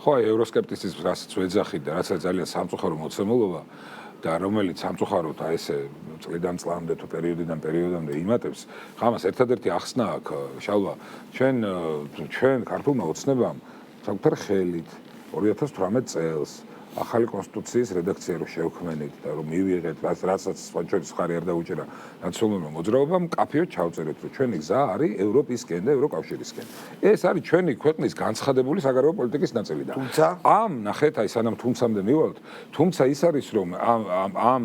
ხო, ევროსკეპტიციზმს რასაც ვეძახით და რასაც ძალიან სამწუხარო მოცემულობა და რომელიც სამწუხაროდ აი ესე წლიდან წლამდე თუ პერიოდიდან პერიოდამდე იმატებს, ხამას ერთადერთი ახსნა აქვს შალვა ჩვენ ქართულმა ოცნებამ საკუთარ ხელით 2018 წელს ახალი კონსტიტუციის რედაქცია რო შევქმნით და რომ მივიღეთ რასაც ჩვენს ხარი არ დაუჭერა ნაციონალურმა მოძრაობამ კაფეო ჩავწერეთ რომ ჩვენი გზა არის ევროპისკენ და ევროკავშირისკენ. ეს არის ჩვენი ქვეყნის განცხადებული საგარეო პოლიტიკის ნაწილი და ამ ნახეთ აი სანამ თუმცამდე მივალთ, თუმცა ის არის რომ ამ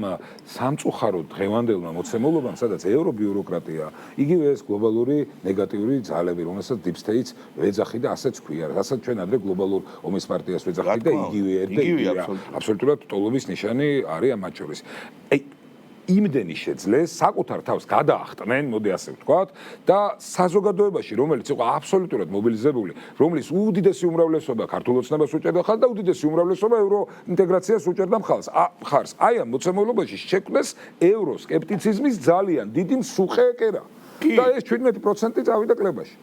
სამწუხარო დღევანდელმა მოცემულობამ სადაც ევრობიუროკრატია, იგივე ეს გლობალური ნეგატიური ძალები, რომელსაც deep state-ს ვეძახი და ასეც ქვია, რასაც ჩვენ ადრე გლობალურ ომის პარტიას ვეძახით და იგივე აბსოლუტურად ტოლობის ნიშანი არის ამ მათ შორის. იმდენი შეძლეს საკუთარ თავს გადაახტნენ, მოდი ასე ვთქვათ, და საზოგადოებაში, რომელიც იყო აბსოლუტურად მობილიზებული, რომლის უდიდესი უმრავლესობა ქართულ ოცნებას უჭერდა ხალხს და უდიდესი უმრავლესობა ევროინტეგრაციას უჭერდა ხარს. აი ამ მოცემულობაში შექმნეს ევროსკეპტიციზმის ძალიან დიდი მსუხე კერა. და ეს 17% წავიდა კლებაში.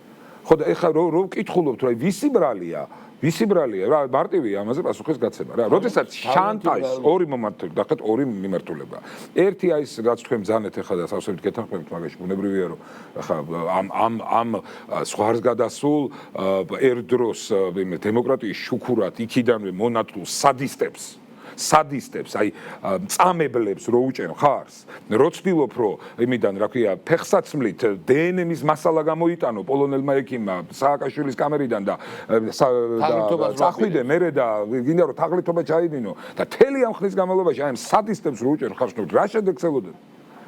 ხო და ეხლა რო ვკითხულობთ, რა ვისი ბრალია, რა მარტივია ამაზე პასუხის გაცემა რა. როდესაც შანტაჟს ორი მიმართულება. ერთი აი ეს რაც თქვენ ბრძანეთ ეხლა და სავსებით გეთანხმებით, მაგაში ბუნებრივია რომ ეხლა ამ სხვას გადასულ ერდროს დემოკრატიის შუქურად იქიდანვე მონათლულ სადისტებს, აი წამებლებს რო უჭენ ხარს, რო ცდილობ რომ იმიდან რა ქვია, ფეხსაცმლით დნმ-ის მასალა გამოიტანო პოლონელმა ექიმმა სააკაშვილის კამერიდან და წახვიდე მერე და გინდა რომ თაღლითობა ჩაიდინო და მთელი ამ ხნის განმავლობაში აი ამ სადისტებს რო უჭენ ხარს, ნუ რა შედეგს ელოდნენ?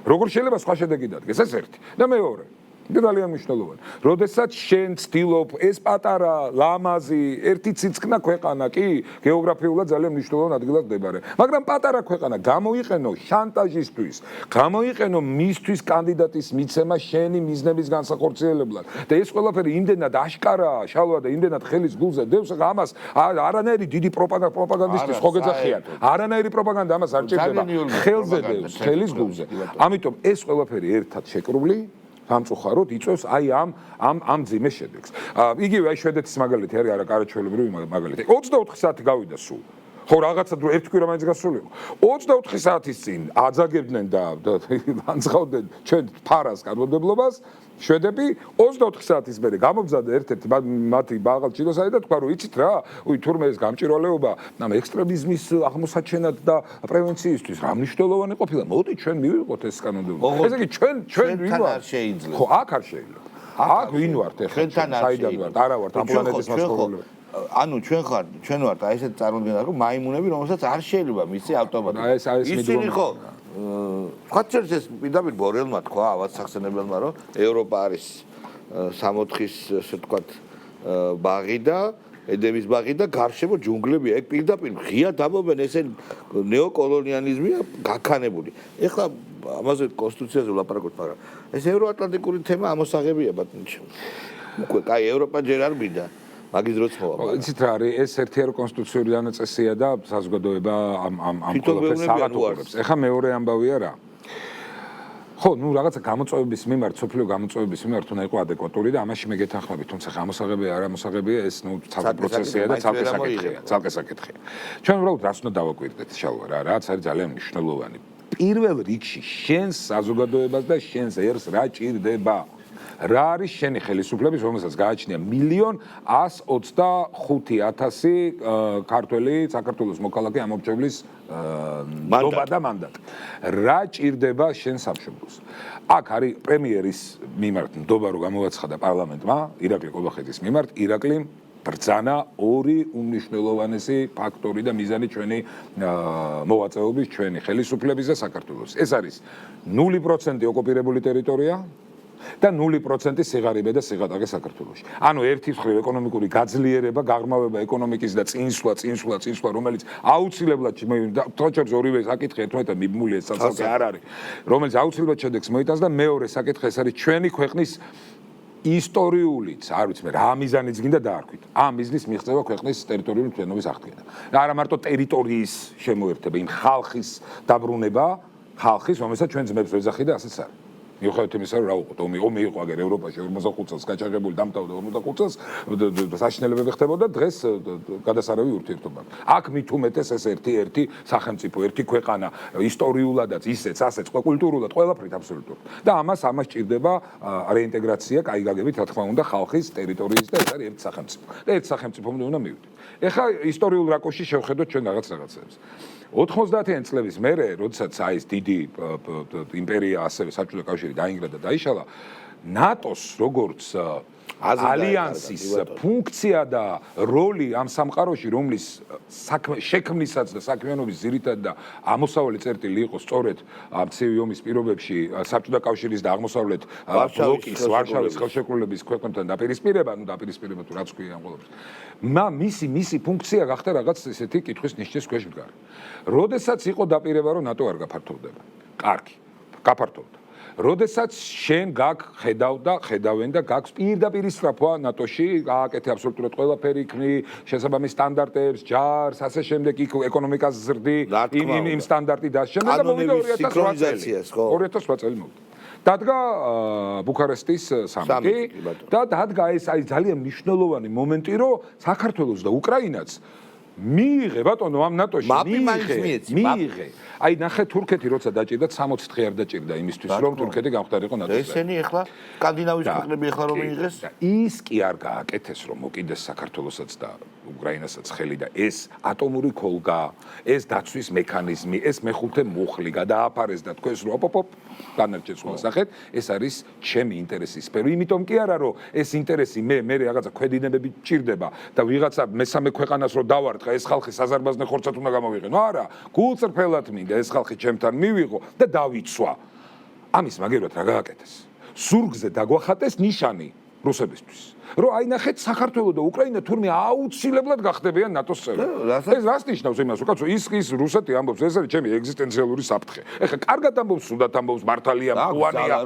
როგორ შეიძლება სხვა შედეგი დადგეს? ეს ერთი. და მეორე ძალიან მნიშვნელოვანი. როდესაც შენ ცდილობ ეს პატარა ლამაზი ერთი ციცკნა ქვეყანა კი გეოგრაფიულად ძალიან მნიშვნელოვან ადგილას მდებარე. მაგრამ პატარა ქვეყანა გამოიყენო შანტაჟისთვის, გამოიყენო მისთვის კანდიდატის მიცემა შენი მიზნების განსახორციელებლად. და ეს ყველაფერი იმდენად აშკარაა, შალვა და იმდენად ხელის გულზე დევს, ამას არანაირი დიდი პროპაგანდისტის ხო გეძახიან. არანაირი პროპაგანდა ამას არ ჭირდება. ხელზე დევს, ხელის გულზე. ამიტომ ეს ყველაფერი ერთად შეკრული სამწუხაროდ იწვევს აი ამ ძიმე შედეგს. იგივე აი შვედეთის მაგალითი არის არა კარაჩოელებრივი მაგალითი. 24 საათი გავიდა სულ. ხო რაღაცა დრო ერთი კვირა მაინც გასულიყო. 24 საათის წინ აძაგებდნენ და ანძღავდნენ ჩვენ ფარას კანონმდებლობას. შვედები 24 საათის მერე გამოგზავნა ერთ-ერთი მათი ბაღალჩინოსანი და თქვა რომ იცით რა, თურმე ეს გამჭირვალეობა ამ ექსტრემიზმის აღმოსაჩენად და პრევენციისთვის რა მნიშვნელოვანი ყოფილა. მოდი ჩვენ მივიღოთ ეს კანონმდებლობა. ესე იგი ჩვენ ვინ ვართ? ხო, აქ არ შეიძლება. აქ ვინ ვართ ახლა? საიდან ვართ? არა ვართ ამ პლანეტის მასშტაბური. ანუ ჩვენ ვართ აი ესეთ წარმოდგენა რომ მაიმუნები რომელსაც არ შეიძლება მისი ავტომატურად. ისინი ხო ხაჭერს ეს პირდაპირ ბორელმა თქვა ავად სახსენებელმა რომ ევროპა არის 64-ის ასე ვთქვათ ბაღი და ედემის ბაღი და გარშემო ჯუნგლებია. ეგ პირდაპირ ღიად ამობენ, ესე ნეოკოლონიალიზმია გაქანებული. ეხლა ამაზე კონსტიტუციაზე ვლაპარაკობთ, მაგრამ ეს ევროატლანტიკური თემა ამოსაღებია ბატონო. უკვე კაი ევროპა ჯერ არ მიდა. მაგის დროც მოვა. იცით რა არის, ეს ერთიარო კონსტიტუციური დანაწესია და საზოგადოება ამ ყველაფერს საღატოებს. ეხლა მეორე ამბავია რა. ხო, ნუ რაღაცა გამოწვევების მიმართ, სოფლიო გამოწვევების მიმართ უნდა იყო ადეკვატური და ამაში მე გეთანხმებით, თუმცა ამოსაღებია არ ამოსაღებია, ეს ნუ ცალკე პროცესია და ცალკე საკითხია. ჩვენ უბრალოდ რას უნდა დავაკვირდეთ, შალვა რა, რაც არის ძალიან მნიშვნელოვანი. პირველ რიგში შენს საზოგადოებას და შენს ერს რა ჭირდება? რა არის შენი ხელისუფლების, რომელსაც გააჩნია 1.125.000 ქართველი საქართველოს მოქალაქე ამორჩევლის ნდობა და მანდატი. რა ჭირდება შენ სამშობლოს? აქ არის პრემიერის მიმართ ნდობა რო გამოვაცხადა პარლამენტმა, ირაკლი ყობახიძის მიმართ, ირაკლიმ ბრძანა ორი უმნიშვნელოვანესი ფაქტორი და მიზანი ჩვენი მოვაწეობის, ჩვენი ხელისუფლების და საქართველოს. ეს არის 0% ოკუპირებული ტერიტორია და 0% სიღარიბე და სიღატაკე საქართველოში. ანუ ერთი მხრივ ეკონომიკური გაძლიერება, გაღრმავება ეკონომიკის და წინსვლა, რომელიც აუცილებლად თოჩებს ორივე საკითხი ერთმანეთთან მიბმული ეს ცალკე არ არის, რომელიც აუცილებლად შედეგს მოიტანს და მეორე საკითხი ეს არის ჩვენი ქვეყნის ისტორიულიც, არ ვიცი მე რა მიზანიც გინდა დაარქვით. ამ მიზნის მიღწევა ქვეყნის ტერიტორიული მთლიანობის აღდგენა. და არა მარტო ტერიტორიის შემოერთება, იმ ხალხის დაბრუნება, ხალხის, რომელსაც ჩვენ ძმებს ვეძახი და ასეც არის. მიუხედავად იმისა, რომ რა უყოთ, ომი იყო აგერ ევროპაში 45 წელს გაჭაღებული, დამთავრდა 45 წელს, საშინელებები ხდებოდა, დღეს გადასარავი ურთიერთობა. აქ მით უმეტეს ეს ერთი სახელმწიფო, ერთი ქვეყანა, ისტორიულადაც ისეც, ასეც, კულტურულად, ყველაფრით აბსოლუტურად. და ამას ჭირდება რეინტეგრაცია, კაი გაგებით, რა თქმა უნდა, ხალხის ტერიტორიის და ეს არის ერთი სახელმწიფო. და ერთ სახელმწიფომდე უნდა მივიდეთ. ეხლა ისტორიულ რაკურსში შევხედოთ ჩვენ რაღაცებს. 90-იან წლების მერე, როდესაც აი ეს დიდი იმპერია, ასევე საბჭოთა კავშირი დაინგრა და დაიშალა, ნატოს როგორც ალიანსის ფუნქცია და როლი ამ სამყაროში, რომლის შექმნისაც და საქმიანობის ძირითად და ამოსავალი წერტილი იყო სწორედ ამ ცივი ომის პირობებში საბჭოთა კავშირის და აღმოსავლეთ ბლოკის ვარშავის ხელშეკრულების ქვეყნებთან დაპირისპირება, თუ რაც ქვია ამ ყველაფერს. მისი ფუნქცია გახდა რაღაც ესეთი კითხვის ნიშნის ქვეშ მდგარი. როდესაც იყო დაპირება, რომ ნატო არ გაფართოვდება. კარგი. გაფართოვდა. როდესაც შენ ხედავენ და გაქვს პირდაპირ ისწრაფვა ნატოში, გააკეთე აბსოლუტურად ყველაფერი, იქნი შესაბამის სტანდარტებს, ჯარს, ასე შემდეგ, იქ ეკონომიკას ზრდი, იმ სტანდარტი დასშენ და მოვიდა 2008 წელი მოვიდა. დადგა ბუქარესტის სამიტი და დადგა ეს აი ძალიან მნიშვნელოვანი მომენტი, რომ საქართველოს და უკრაინაც მიიღე ბატონო ამ ნატოში მიიღე აი ნახე თურქეთი როცა დაჭირდა 60 დღე არ დაჭირდა იმისთვის რომ თურქეთი გამხდარიყო ნატოში ესენი ახლა სკანდინავიის ქვეყნები ახლა რომ მიიღეს ის კი არ გააკეთეს რომ მოკიდეს საქართველოსაც და უკრაინასაც ხელი და ეს ატომური ქოლგა ეს დაცვის მექანიზმი ეს მეხუთე მუხლი გადააფარეს და თქვენს რომ ოპ განარჩეს ხოლმე სახეთ ეს არის ჩემი ინტერესის სფერო იმიტომ კი არა რომ ეს ინტერესი მე რაღაცა ქვედინებები ჭირდება და ვიღაცა მესამე ქვეყანას რომ დავარტყა ეს ხალხი საზარბაზნე ხორცად უნდა გამოვიყენო არა გულწრფელად მინდა ეს ხალხი ჩემთან მივიღო და დავიცვა ამის მაგერად რა გააკეთეს სურგზე დაგვახატეს ნიშანი რუსებისთვის რომ აი ნახეთ საქართველო და უკრაინა თურმე აუცილებლად გახდებიან ნატოს წევრი ეს რას ნიშნავს იმას რომ კაცო ის რუსეთი ამბობს ეს არის ჩემი ეგზისტენციალური საფრთხე ეხლა კარგად ამბობს სუდათ ამბობს მართალია მუანია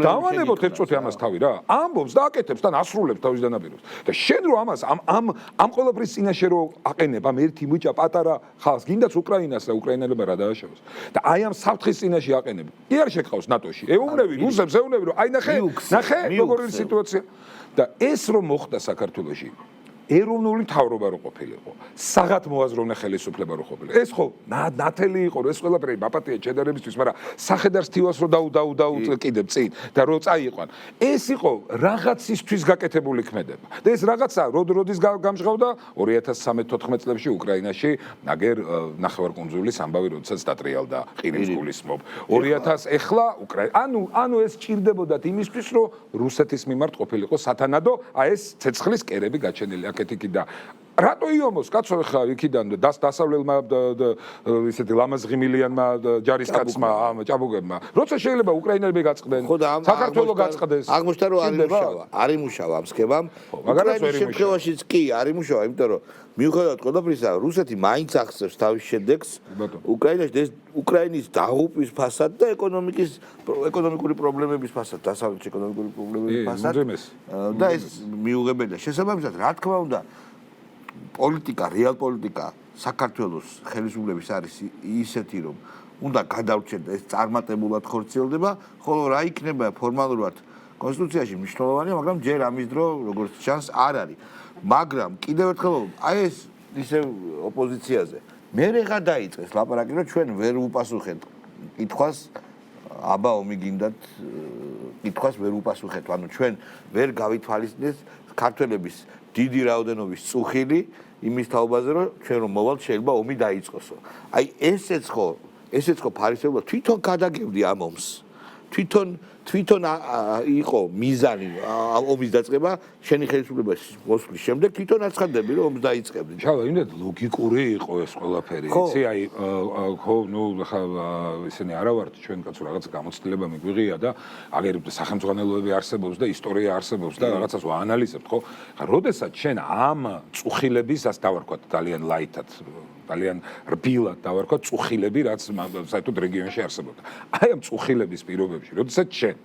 დავანებოთ ერთ წუთი ამას თავი რა ამბობს და აკეთებს თან ასრულებს თავის დანაპიროს და შენ რომ ამას ამ ყველაფრის წინაშე რომ აყენებ ამ ერთი მუჭა პატარა ხალხს გინდაც უკრაინას და უკრაინელებმა რა დააშავოს და აი ამ საფრთხის წინაშე აყენებ კი არ შეკავს ნატოში ეუბნები რუსებს ეუბნები რომ აი ნახე როგორი სიტუაცია და ეს რომ მოხდა საქართველოში ეროვნული მთავრობა რო ყოფილიყო საღათ მოაზროვნე ხელისუფლება რო ყოფილიყო ეს ხო ნათელი იყო ეს ყველაფერი ბაპატია ჩედარებისთვის მაგრამ სახედარს თივას რო დაუკიდებ წინ და რო წაიყვან ეს იყო რაღაცისთვის გაკეთებული ქმედება და ეს რაღაცა როდის გამჟღავდა 2013-14 წლებში უკრაინაში ნაგერ ნახევარკუნძულის ამბავი როდესაც დატრიალდა ყირიმს გულისხმობ 2000 ეხლა ანუ ეს ჭირდებოდათ იმისთვის რომ რუსეთის მიმართ ყოფილიყო სათანადო აი ეს ცეცხლის კერები გაჩენილი აკეთიკი და რატო იომოს კაცო ხა იქიდან დასავლელმა ისეთი ლამაზღიმილიანმა ჯარისკაცმა ამ ჭაბუკებმა როცა შეიძლება უკრაინელები გაწყდნენ საქართველოს გაწყდეს აღმოჩნდა რომ არ იმუშავა ამ სქემამ უკრაინის შემთხვევაშიც კი არ იმუშავა იმიტომ რომ მიუხედავად ყველაფრისა რუსეთი მაინც ახსენებს თავის შედეგს უკრაინაში უკრაინის დაღუპვის ფასად და ეკონომიკური პრობლემების ფასად დასავლეთში ეკონომიკური პრობლემების ფასად და ეს მიუღებელია შესაბამისად რა თქმა უნდა პოლიტიკა, რეალ პოლიტიკა საქართველოს ხელისუფლების არის ისეთი, რომ უნდა გადავრჩენ და ეს წარმატებულად ხორციელდება, ხოლო რა იქნება ფორმალურად კონსტიტუციაში მნიშვნელოვანია, მაგრამ ჯერ ამის დრო როგორც ჩანს არ არის. მაგრამ კიდევ ერთხელ აი ეს ისე ოპოზიციაზე მე რა დაიწყეს ლაპარაკი, რომ ჩვენ ვერ უპასუხეთ კითხვას აბა ომი გინდათ კითხვას ვერ უპასუხეთ, ანუ ჩვენ ვერ გავითვალისწინეთ ქართველების დიდი რაოდენობის წუხილი იმის თაობაზე რომ ჩვენ რომ მოვალ შეიძლება ომი დაიწყოსო. აი ესეც ხო ფარისეულად თვითონ გადაგებდი ამ ომს. თვითონ იყო მიზანი ომის დაწყება შენი ხელისუფლების მოსვლის შემდეგ თვითონ აცხადები რომ ომს დაიწყებდი. ჩავა იმდენ ლოგიკური იყო ეს ყველაფერი. იცი აი ხო ნუ ისინი არა ვართ ჩვენ კაცო რაღაც გამოცდილება მიგვიღია და აგერ სახელმწიფოებები არსებობს და ისტორია არსებობს და რაღაცას ვაანალიზებთ ხო? ხა როდესაც შენ ამ წუხილებისას დავარქვათ ძალიან ლაითად ძალიან რბილად დავარქვათ წუხილები რაც საერთოდ რეგიონში არსებობდა. აი ამ წუხილების პირობებში როდესაც შენ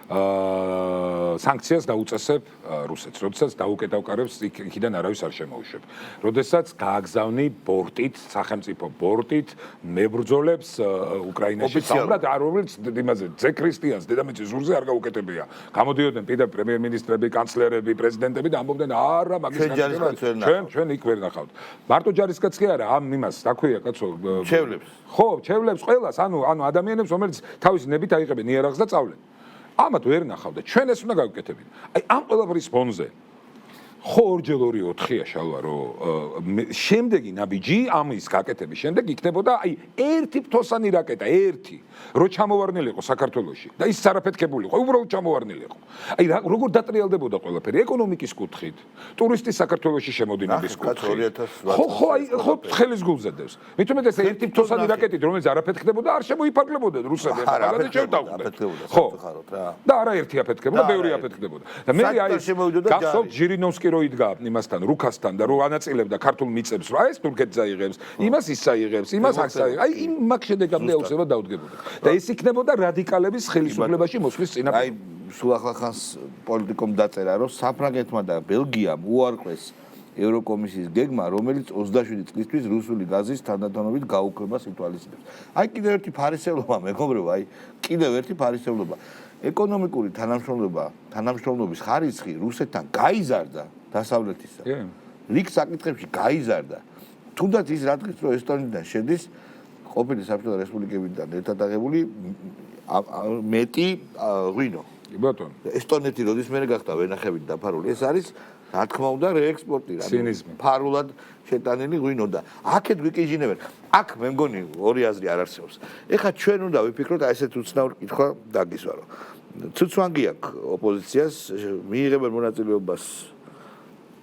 სანქციას დაუწესებ რუსეთს, როდესაც დაუკეტავკარებს იქიდან არავის არ შემოუშვებ. როდესაც გააგზავნი ბორტით, სახელმწიფო ბორტით მებრძოლებს უკრაინაში, საუბრად არ რომელიც იმაზე ძე ქრისტიანს დედამიწის ზურზე არ გაუკეთებია. გამოდიოდნენ პირდაპირ პრემიერ-მინისტრები, კანცლერები, პრეზიდენტები და ამბობდნენ არა მაგის ჩვენ იქ ვერ ნახავთ. მარტო ჯარისკაც კი არა, ამ იმას რა ქვია კაცო ჩევლებს. ხო, ჩევლებს ყველას, ანუ ადამიანებს რომელიც თავის ნებით აიღებენ იერარქს და წავლენ. ამათ ვერ ნახავდა ჩვენ ეს უნდა გავიკეთებინ აი ამ ყველაფრის ფონზე ხო ორჯერ 2-4-ია შალვა რომ შემდეგი ნაბიჯი ამის გაკეთების შემდეგ იქნებოდა აი ერთი ფთოსანი რაკეტა ერთი რო ჩამოვარნილიყო საქართველოში და ის არაფეთქებულიყო უბრალოდ ჩამოვარნილიყო აი როგორ დატრიალდებოდა ყველაფერი ეკონომიკის კუთხით ტურისტის საქართველოში შემოდინების კუთხით ხო აი ხო ხელის გულზე დევს მithumet ეს ერთი ფთოსანი რაკეტით რომელიც არაფეთქდებოდა არ შემოიფარგლებოდა რუსები მაგალითად შევდავდნენ ხო და არაერთი აფეთქებოდა ბევრი აფეთქდებოდა და მე აი გახსოვთ ჟირინოვსკი რო იდგა იმასთან, რუქასთან და რო ანაწილებდა ქართულ მიწებს, რა ეს თურქეთს აიღებს, იმას ის აიღებს, იმას აქ აიღებს. აი იმ მაგ შედეგამდე აუცილებლად დაუდგებოდა. და ეს იქნებოდა რადიკალების ხელისუფლებაში მოსვლის წინაპირობა. აი სულ ახალხანს პოლიტიკომ დაწერა, რომ საფრანგეთმა და ბელგიამ უარყვეს ევროკომისიის გეგმა, რომელიც 27 წლისთვის რუსული გაზის თანდათანობით გაუქმებას ითვალისწინებს. აი კიდევ ერთი ფარისევლობა, მეგობრებო, აი კიდევ ერთი ფარისევლობა. ეკონომიკური თანამშრომლობის ხარისხი რუსეთთან გაიზარდა დასავლეთისა. რიგ საკითხებში გაიზარდა. თუნდაც ის რა დღეს რომ ესტონეთიდან შედის ყოფილი საბჭოთა რესპუბლიკებიდან ერთად აღებული მეტი ღვინო. ბატონო. ესტონეთი როდის მერე გახდა ვენახებით დაფარული. ეს არის რა თქმა უნდა რეექსპორტი რა. ფარულად შეტანილი ღვინო და აქეთ გვიკიჟინებენ. აქ მე მგონი ორი აზრი არ არსებობს. ეხლა ჩვენ უნდა ვიფიქროთ აი ესეთ უცნაურ კითხვა დაგისვარო. ცუცვანგი აქვს ოპოზიციას მიიღებენ მონაწილეობას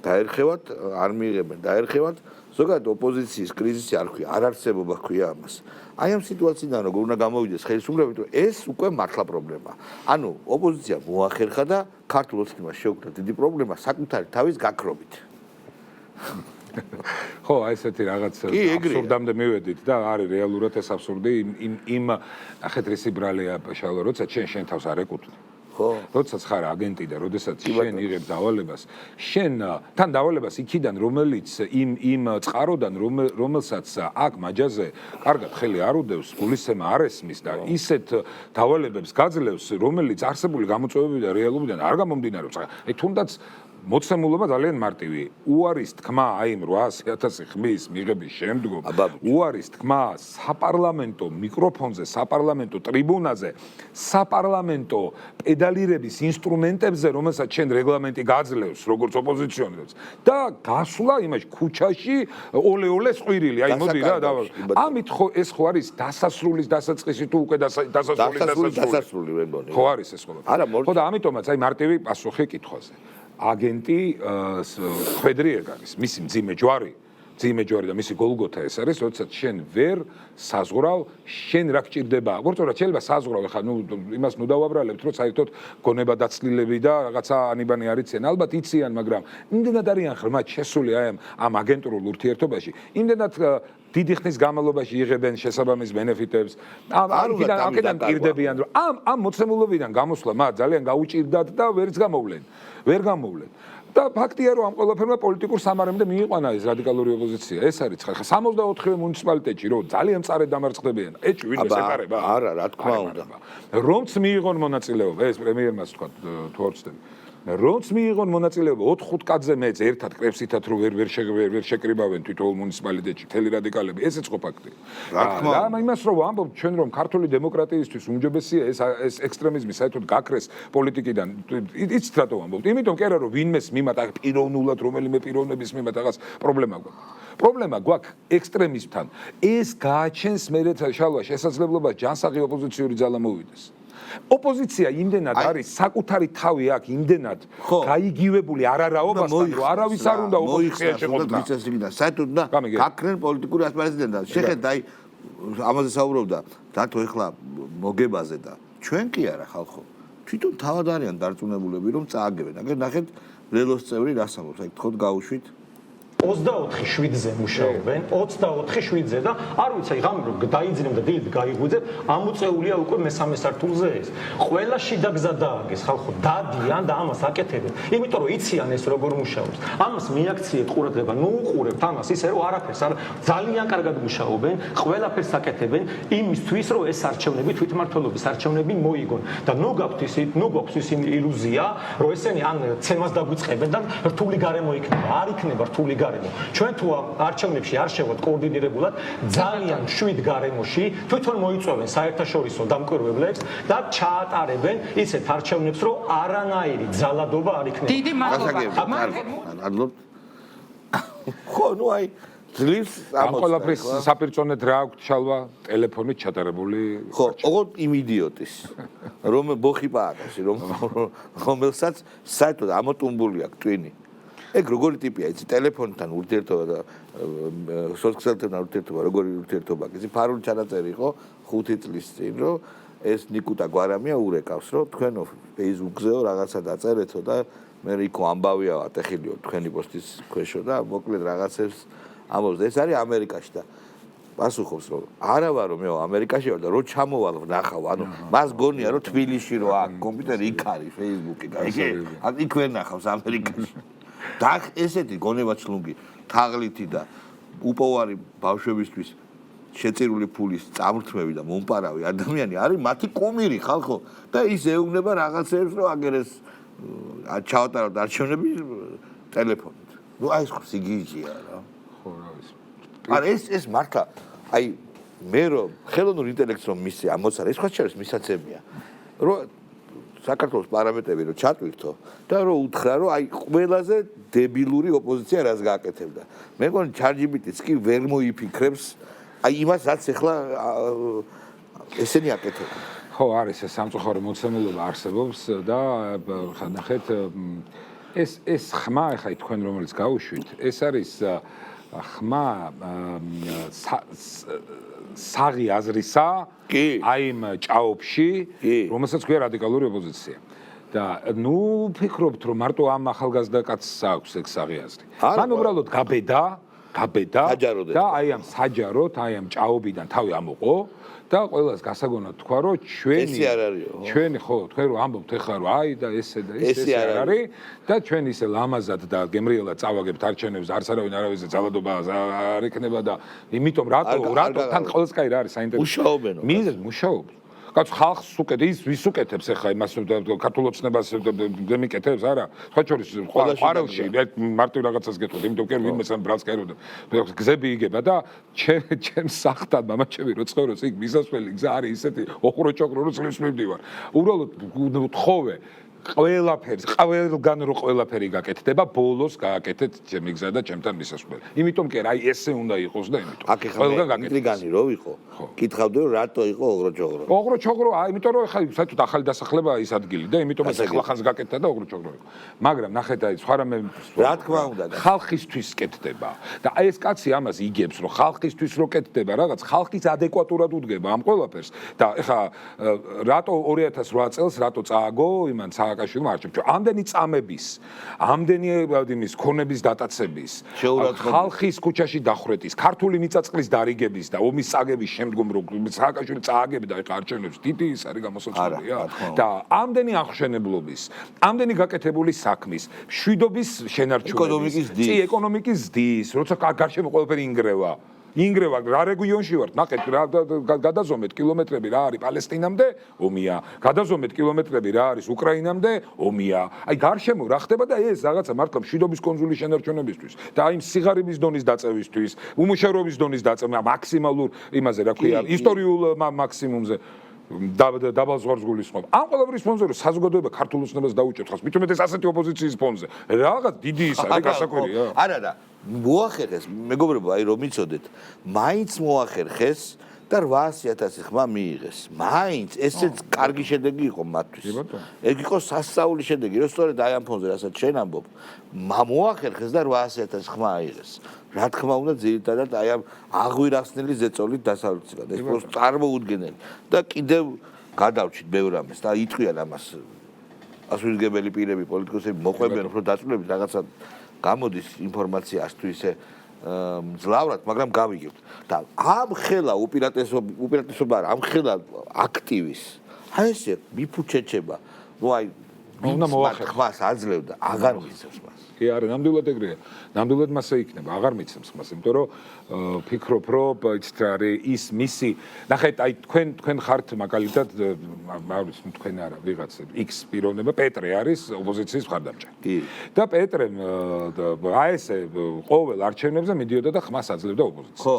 დაერხევათ, არ მიიღებენ დაერხევათ. ზოგადად ოპოზიციის კრიზისი არ ქვია, არ არსებობა ქვია ამას. აი ამ სიტუაციიდან როგორ უნდა გამოვიდეს ხელისუფლებით, რომ ეს უკვე მართლა პრობლემაა. ანუ ოპოზიცია მოახერხა და ქართულ ოცნებას შეუქმნა დიდი პრობლემა საკუთარი თავის გაქრობით. ხო, აი ესეთი რაღაც აბსურდამდე მივედით და არის რეალურად ეს აბსურდი იმ ახეთ რისი ბრალია შალო, როცა შენ თავს არ ეკუთვნი. ხო, როდესაც ხარ აგენტი და როდესაც შენ იღებ დავალებას, შენ თან დავალებას იქიდან, რომელიც იმ წყაროდან, რომელსაც აქ მაჯაზე კარგად ხელი არ უდევს, გულისცემა არ ესმის და ისეთ დავალებებს გაძლევს, რომელიც არსებული გამოწვევებიდან და რეალობიდან არ გამომდინარეობს. აი თუნდაც მოცემულობა ძალიან მარტივი. უარის თქმა აი იმ 800,000 ხმის მიღების შემდგომ, უარის თქმა საპარლამენტო მიკროფონზე, საპარლამენტო ტრიბუნაზე, საპარლამენტო პედალირების ინსტრუმენტებზე, რომელსაც შენ რეგლამენტი გაძლევს, როგორც ოპოზიციონერს და გასვლა იმაში ქუჩაში ოლე სყვირილი. აი მოდი რა და ამით ხო ეს ხო არის დასასრულის დასაწყისი თუ უკვე დასასრული მე მგონი. ხო არის ეს ხოლმე. ხო და ამიტომაც აი მარტივი პასუხი კითხვაზე. აგენტი ხვედრი ეგ არის, მისი მძიმე ჯვარი და მისი გოლგოთა ეს არის, როდესაც შენ ვერ საზღვრავ, შენ რა გჭირდება. ვორწორად შეიძლება საზღვრავ, ხა ნუ იმას ნუ დავაბრალებთ, რომ საერთოდ გონება დაცლილები და რაღაცა ანიბანი არიციან. ალბათ იციან, მაგრამ იმდენად არიან ღრმად შესული აი ამ აგენტურულ ურთიერთობაში. იმდენად დიდი ხნის განმავლობაში იღებენ შესაბამის ბენეფიტებს. ამკიდან პირდებიან, რომ ამ მოცემულობიდან გამოსვლა მათ ძალიან გაუჭირდათ და ვერ გამოვლენ. და ფაქტია რომ ამ ყველაფერმა პოლიტიკურ სამარემდე მიიყვანა ეს რადიკალური ოპოზიცია. ეს არის ხა 64-ვე მუნიციპალიტეტში რომ ძალიან მწარედ დამარცხდებიან. ეჭვი ვინმე ეკარება? არა, რა თქმა უნდა. რომც მიიღონ მონაწილეობა, ეს პრემიერმაც თქვა თუ არ ვცდები. რომც მიიღონ მონაწილეობა 4-5 კაცზე მეც ერთად კრებსითად რომ ვერ შეკრიბავენ თვითონ მუნიციპალიტეტში მთელი რადიკალები, ესეც ხო ფაქტია. რა თქმა უნდა. და იმას რომ ვამბობ ჩვენ რომ ქართული დემოკრატიისთვის უმჯობესია ეს ექსტრემიზმი საერთოდ გაქრეს პოლიტიკიდან. იცით რატო ვამბობთ? იმიტომ კი არა რომ ვინმეს მიმართ პიროვნულად რომელიმე პიროვნების მიმართ რაღაც პრობლემა გვაქვს. პრობლემა გვაქვს ექსტრემიზმთან. ეს გააჩენს მერე შალვა შესაძლებლობას ჯანსაღი ოპოზიციური ძალა მოვიდეს. ოპოზიცია იმდენად არის საკუთარი თავი აქვს იმდენად გაიგივებული არარაობასთან რომ არავის არ უნდა ოპოზიცია შეყოთნა. საერთოდ და გაქრენ პოლიტიკური ასპარეზიდან და შეხედეთ აი ამაზე საუბრობდა დათო ეხლა მოგებაზე და ჩვენ კი არა ხალხო. თვითონ თავად არიან დარწმუნებულები რომ წააგებენ. აგერ ნახეთ ლელოს წევრი რას ამბობს, აი თქოდ გაუშვით 24/7-ზე მუშაობენ, 24/7-ზე და არ ვიცი, აი ღამე რომ დაიძინებ და დილით გაიღვიძებ, ამოწეულია უკვე მესამე სართულზე ეს. ყველა შიდა გზა დააგეს, ხალხო, დადიან და ამას აკეთებენ. იმიტომ რომ იციან ეს როგორ მუშაობს. ამას მიაქციეთ ყურადღება, ნუ უყურებთ ამას, ისე რომ არაფერს არ ძალიან კარგად მუშაობენ, ყველაფერს აკეთებენ იმისთვის, რომ ეს არჩევნები თვითმმართველობის არჩევნები მოიგონ. და ნუ გაქვთ ის ილუზია, რომ ესენი ან ცემას დაგვიწყებენ და რთული გარემო იქნება. არ იქნება რთული გარემო. ჩვენ თუ არჩევნებში არ შევოთ კოორდინირებულად ძალიან მშვიდ გარემოში თვითონ მოიწვევენ საერთაშორისო დამკვირვებლებს და ჩაატარებენ ისეთ არჩევნებს, რომ არანაირი ძალადობა არ იქნება. დიდი მადლობა. ხო, ნუ აი ძლივს ამ ყველაფრის საპირწონედ რა აქვს შალვა ტელეფონით ჩატარებული? ხო, ოღონდ იმ იდიოტის რომ ბოხიპა აკაში რომელსაც საერთოდ ამოტუმბული აქვს ტვინი. ეგ როგორი ტიპია, იცი, ტელეფონთან ურთიერთობა და სოციალთან ურთიერთობა, როგორი ურთიერთობა, იცი, ფარული ჩანაწერი იყო 5 წლის წინ, რომ ეს ნიკუტა გვარამია ურეკავს, რომ თქვენო Facebook-ზეო რაღაცა დაწერეთო და მე იქ ამბავია ატეხილიო თქვენი პოსტის ქვეშო და მოკლედ რაღაცებს ამბობს ეს არის ამერიკაში და პასუხობს რომ არა ვარო მე ამერიკაში ვარ და რო ჩამოვალ ვნახავ ანუ მას გონია რომ თბილისში რო აქ კომპიუტერი იქ არის Facebook-ი გაიგე იქ ვერ ნახავს ამერიკაში და ესეთი გონება ცლუნგი თაღლითი და უპოვარი ბავშვებისთვის შეწირული ფულის წამრთმევი და მომპარავი ადამიანი არის მათი კუმირი ხალხო და ის ეუბნება რაღაცებს რომ აგერეს ჩავატარავთ არჩევნები ტელეფონით ნუ აი ეს ხო სიგიჟია რა ხო რა ის არა ეს მართლა აი მე რომ ხელოვნურ ინტელექტს რომ მისცე ამოცარა ეს ხოჩერს მისაცემია რომ საქართველოს პარლამენტები რომ ჩატვირთო და რომ უთხრა რომ აი ყველაზე დებილური ოპოზიცია რას გააკეთებდა მე მგონი ChatGPT-ს კი ვერ მოიფიქრებს აი იმას რაც ახლა ესენი აკეთებენ ხო არის ეს სამწუხარო მოცემულობა არსებობს და ნახეთ ეს ხმა ხა თქვენ რომელიც გაუშვით ეს არის ხმა საღი აზრისა აი იმ ჭაობში რომელსაც ქვია რადიკალური ოპოზიცია და ნუ ფიქრობთ რომ მარტო ამ ახალგაზრდა კაცს აქვს ეგ საღი აზრი მან უბრალოდ გაბედა და აი ამ საჯაროდ აი ამ ჭაობიდან თავი ამოყო და ყველას გასაგონად თქვა რომ ჩვენი ხო თქვენ რომ ამბობთ ეხლა რომ აი და ესე და ესე არ არის და ჩვენ ისე ლამაზად და გემრიელად წავაგებთ არჩევნებს არც არავის ძალადობა არ იქნება და იმიტომ რატო თან ყოველს კაი რა არის საინტერესო მიზეზ მუშაობს კაც ხალხს უკეთ ის ვის უკეთებს ეხლა იმას ქართულ ოცნებას გემიკეთებს არა სხვა შორის ყვარელში მარტივ რაღაცას გეტყვით იმიტომ კი ვინმე სამ ბრალს კაირო და გზები იგება და ჩემ სახთან მამაჩემი რო ცხოვრობს იქ მისასვლელი გზა არის ისეთი ოხროჭოკრო რო წლის მივდივარ უბრალოდ თხოვე ყველგან რო ყველაფერი გაკეთდება ბოლოს გააკეთეთ ჩემი გზა და ჩემთან მისასვლელი იმიტომ კი აი ესე უნდა იყოს და იმიტომ აქ ეხლა ინტრიგანი რო ვიყო კითხავდი რომ რატო იყო ოღროჭოგრო აი იმიტომ რომ ხა საერთოდ ახალი დასახლებაა ის ადგილი და იმიტომ ეს ახლა ხანს გაკეთდა და ოღროჭოგრო იყო მაგრამ ნახეთ აი სხვა რამე რა თქმა უნდა ხალხისთვის კეთდება და აი ეს კაცი ამას იგებს რომ ხალხისთვის რო კეთდება რაღაც ხალხის ადეკვატურად უდგება ამ ყველაფერს და ეხა რატო 2008 წელს რატო წააგო იმან კაშვილმა არჩევ ამდენი წამების ამდენი იმის ქონების დატაცების ხალხის ქუჩაში დახრეტის ქართული მიწაწყლის დარიგების და ომის წაგების შემდგომ რომ სააკაშვილი წააგებდა ეხა არჩევნებს დიდი ის არის გამოსაწყობია და ამდენი აღშენებლობის ამდენი გაკეთებული საქმის მშვიდობის შენარჩუნების ეკონომიკის ზრდის როცა გარშემო ყველაფერი ინგრევა რა რეგიონში ვართ ნახეთ რა გადაზომეთ კილომეტრები რა არის პალესტინამდე ომია გადაზომეთ კილომეტრები რა არის უკრაინამდე ომია აი გარშემო რა ხდება და ეს რაღაცა მართლა მშვიდობის კონსულის შენარჩუნებისთვის და აი სიღარიბის დონის დაწევისთვის უმუშევრობის დონის დაწევა მაქსიმალურ იმაზე რა ქვია ისტორიულ მაქსიმუმზე დაბალ ზღვარს გულისხმობ. ამ ყველაფრის ფონზე რომ საზოგადოება ქართულ ოცნებას დაუჭერთ ხას, მithumet ეს ასეთი ოპოზიციის ფონზე. რაღაც დიდი ის არის გასაკვირია. არა, მოახერხეს, მეგობრებო, აი რომ მიცოდეთ, მაინც მოახერხეს და 800.000 ხმა მიიღეს. მაინც ესეც კარგი შედეგი იყო მათთვის. ეგ იყო სასწაული შედეგი, რომ სწორედ აი ამ ფონზე რასაც შენ ამბობ, მოახერხეს და 800.000 ხმა აიღეს. რა თქმა უნდა, ძირითადად აი ამ აღვირახსნელი ზეწოლით დასავლეთიდან. ეს просто წარმოუდგენელი და კიდევ გადავჭით ბევრ ამას და იტყვიან ამას ასვირგებელი პირები, პოლიტიკოსები მოყვებიან უფრო დაწვრილებით რაღაცა გამოდის ინფორმაციას თუ ისე მძლავრად, მაგრამ გავიგებთ. და ამ ხელა უპირატესობა ამ ხელა აქტივის. აი ესე მიფუჩეჩება. ნუ აი უნდა მოახერხოს. ხმას აძლევდა, აღარ მისცემს მას. კი არა, ნამდვილად ეგრეა. ნამდვილად მასე იქნება, აღარ მიცემს მას, იმიტომ რომ ფიქრობ, რომ იცით რა არის ის მისი, ნახეთ, აი თქვენ ხართ მაგალითად, არის თქვენ არა, ვიღაც X პიროვნება, პეტრე არის ოპოზიციის მხარდამჭერი. კი. და პეტრემ აი ესე ყოველ არჩევნებზე მიდიოდა და ხმას აძლევდა ოპოზიციას. ხო.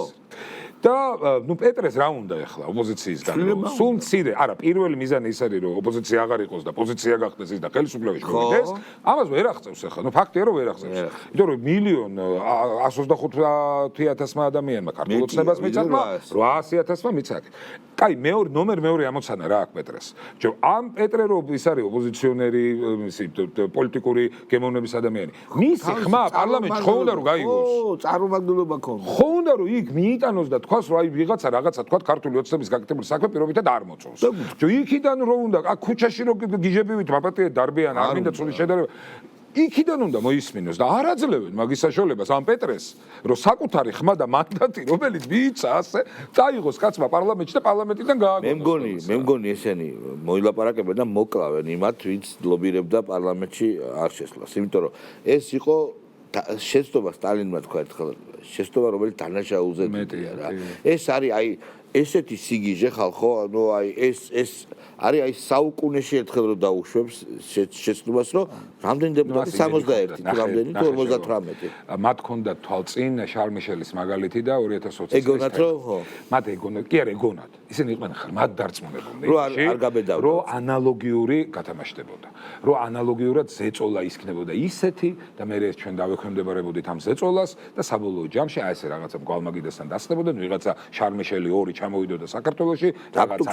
და ნუ პეტრეს რა უნდა ახლა ოპოზიციისგან სულ მცირე არა პირველი მიზანი ის არის რომ ოპოზიცია აღარ იყოს და პოზიცია გახდეს ის და ხელისუფლებაში მოვიდეს ამას ვერ აღწევს ახლა ნუ ფაქტია რომ ვერ აღწევს იმიტომ რომ 1,125,000 ადამიანმა ქართულ ოცნებას მიცადა 800,000-მა მიცადა კაი ნომერ მეორე ამოცანა რა აქვს პეტრეს ჯო ამ პეტრე რომ ის არის ოპოზიციონერი ისი პოლიტიკური გემოვნების ადამიანი მისი ხმა პარლამენტში ხო უნდა რომ გაიგოს ო წარმომადგენლობა ქონდა ხო უნდა რომ იქ მიიტანოს და თქვას რომ აი რაღაცა თქვა ქართული ოცნების გაკეთებული საქმე პირობითად არ მოწონს ჯო იქიდან რომ უნდა აქ ქუჩაში რომ გიჟებივით მაპატიე დარბიან არ მინდა ცუდი შედარება იქიდან უნდა მოისმინოს და არ აძლევენ მაგის საშუალებას ამ პეტრეს, რომ საკუთარი ხმა და მანდატი, რომელიც მიიცა ასე, წაიღოს კაცმა პარლამენტში და პარლამენტიდან გააგონოს. მე მგონი ესენი მოილაპარაკებენ და მოკლავენ იმათ, ვინც ლობირებდა პარლამენტში არ შესვლას. იმიტომ რომ ეს იყო შეცდომა სტალინმა თქვა ერთხელ, შეცდომა რომელიც დანაშაულზე დიდია რა. ეს არის აი ესეთი სიგიჟე ხალხო, ანუ აი ეს არის აი საუკუნეში ერთხელ რომ დაუშვებს შეცდომას, რომ რამდენი დეპუტატი 61 თუ რამდენი თუ 58. მათ ჰქონდათ თვალწინ შარლ-მიშელის მაგალითი და 2020 წელს ეგონათ რომ ხო მათ ეგონათ, კი არა ეგონათ. ისინი იყვნენ ხმად დარწმუნებულნი, რომ არ გაბედავდნენ. რომ ანალოგიური გათამაშდებოდა. რომ ანალოგიურად ზეწოლა ისქნებოდა ისეთი და მე ჩვენ დავექვემდებარებოდით ამ ზეწოლას და საბოლოო ჯამში აი ესე რაღაცა გვალმაგიდასთან დასწრებოდა, ვიღაცა შარლ-მიშელი 2 ჩამოვიდოდა საქართველოში, რაღაცა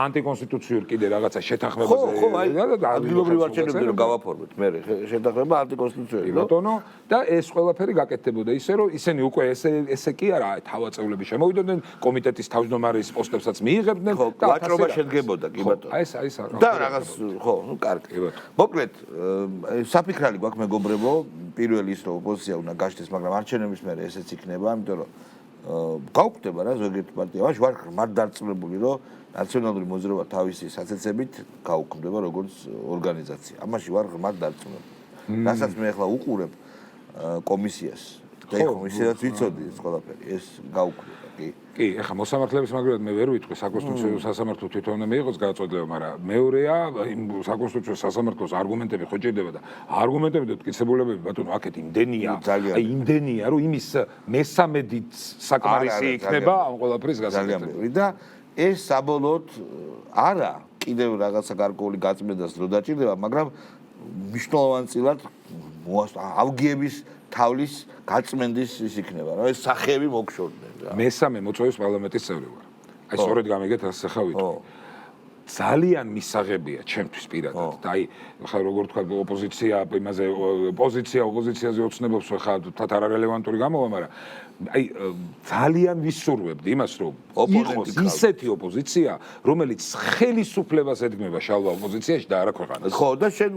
ანტიკონსტიტუციურ კიდე რაღაცა შეთანხმებაზე. ხო, აი ადგილობრივ არჩევნებზე რომ გავაფორმოთ, მე შეთანხმება ანტიკონსტიტუციური. ბატონო, და ეს ყველაფერი გაკეთდებოდა ისე, რომ ისინი უკვე ესე კი არა, თავაწევლები შემოვიდოდნენ, კომიტეტის თავმჯდომარის პოსტებსაც მიიღებდნენ და ვაჭრობა შედგებოდა, კი ბატონო. აი ეს და რაღაც ხო, ნუ კარგი. მოკლედ, საფიქრალი გვაქვს მეგობრებო, პირველი ის რომ ოპოზიცია უნდა გაშდეს, მაგრამ არჩევნების მერე ესეც იქნება, იმიტომ რომ გავკვდება რა ზოგიერთ პარტია, მაშინ ვარ ხმად დარწმუნებული, რომ ნაციონალური მოძრაობა თავისი საცეცებით გაუქმდება როგორც ორგანიზაცია. ამაში ვარ ხმად დარწმუნებული. რასაც მე ახლა უყურებ კომისიას და კომისიაც ვიცოდი ეს ყველაფერი, ეს გაუქმდება, კი. კი, ეხლა მოსამართლეების მაგალითად მე ვერ ვიტყვი საკონსტიტუციო სასამართლო თვითონ უნდა მიიღოს გადაწყვეტილება, მაგრამ მეორეა იმ საკონსტიტუციო სასამართლოს არგუმენტები ხო ჭირდება და არგუმენტები და მტკიცებულებები ბატონო აქეთ იმდენია, აი იმდენია, რომ იმის მესამედით საკმარისი იქნება ამ ყველაფრის გასაგებად. და ეს საბოლოოდ არა კიდევ რაღაცა გარკვეული გაწმენდას რო დაჭირდება, მაგრამ მნიშვნელოვანწილად ავგიების თავლის გაწმენდის ის იქნება, რომ ეს სახეები მოგშორდნენ რა. მესამე მოწვევის პარლამენტის წევრი ვარ. აი სწორედ გამიგეთ ასე ხავით. ძალიან მისაღებია ჩემთვის პირადად. და აი ხა როგორ თქვა ოპოზიცია იმაზე ოპოზიციაზე ოცნებობს ხა თათ არარელევანტური გამოვა, მაგრამ აი ძალიან ვისურვებდი იმას, რომ იყოს ისეთი ოპოზიცია, რომელიც ხელისუფლებას ედგმება შალვა ოპოზიციაში და არა ქვეყანას. ხო, და შენ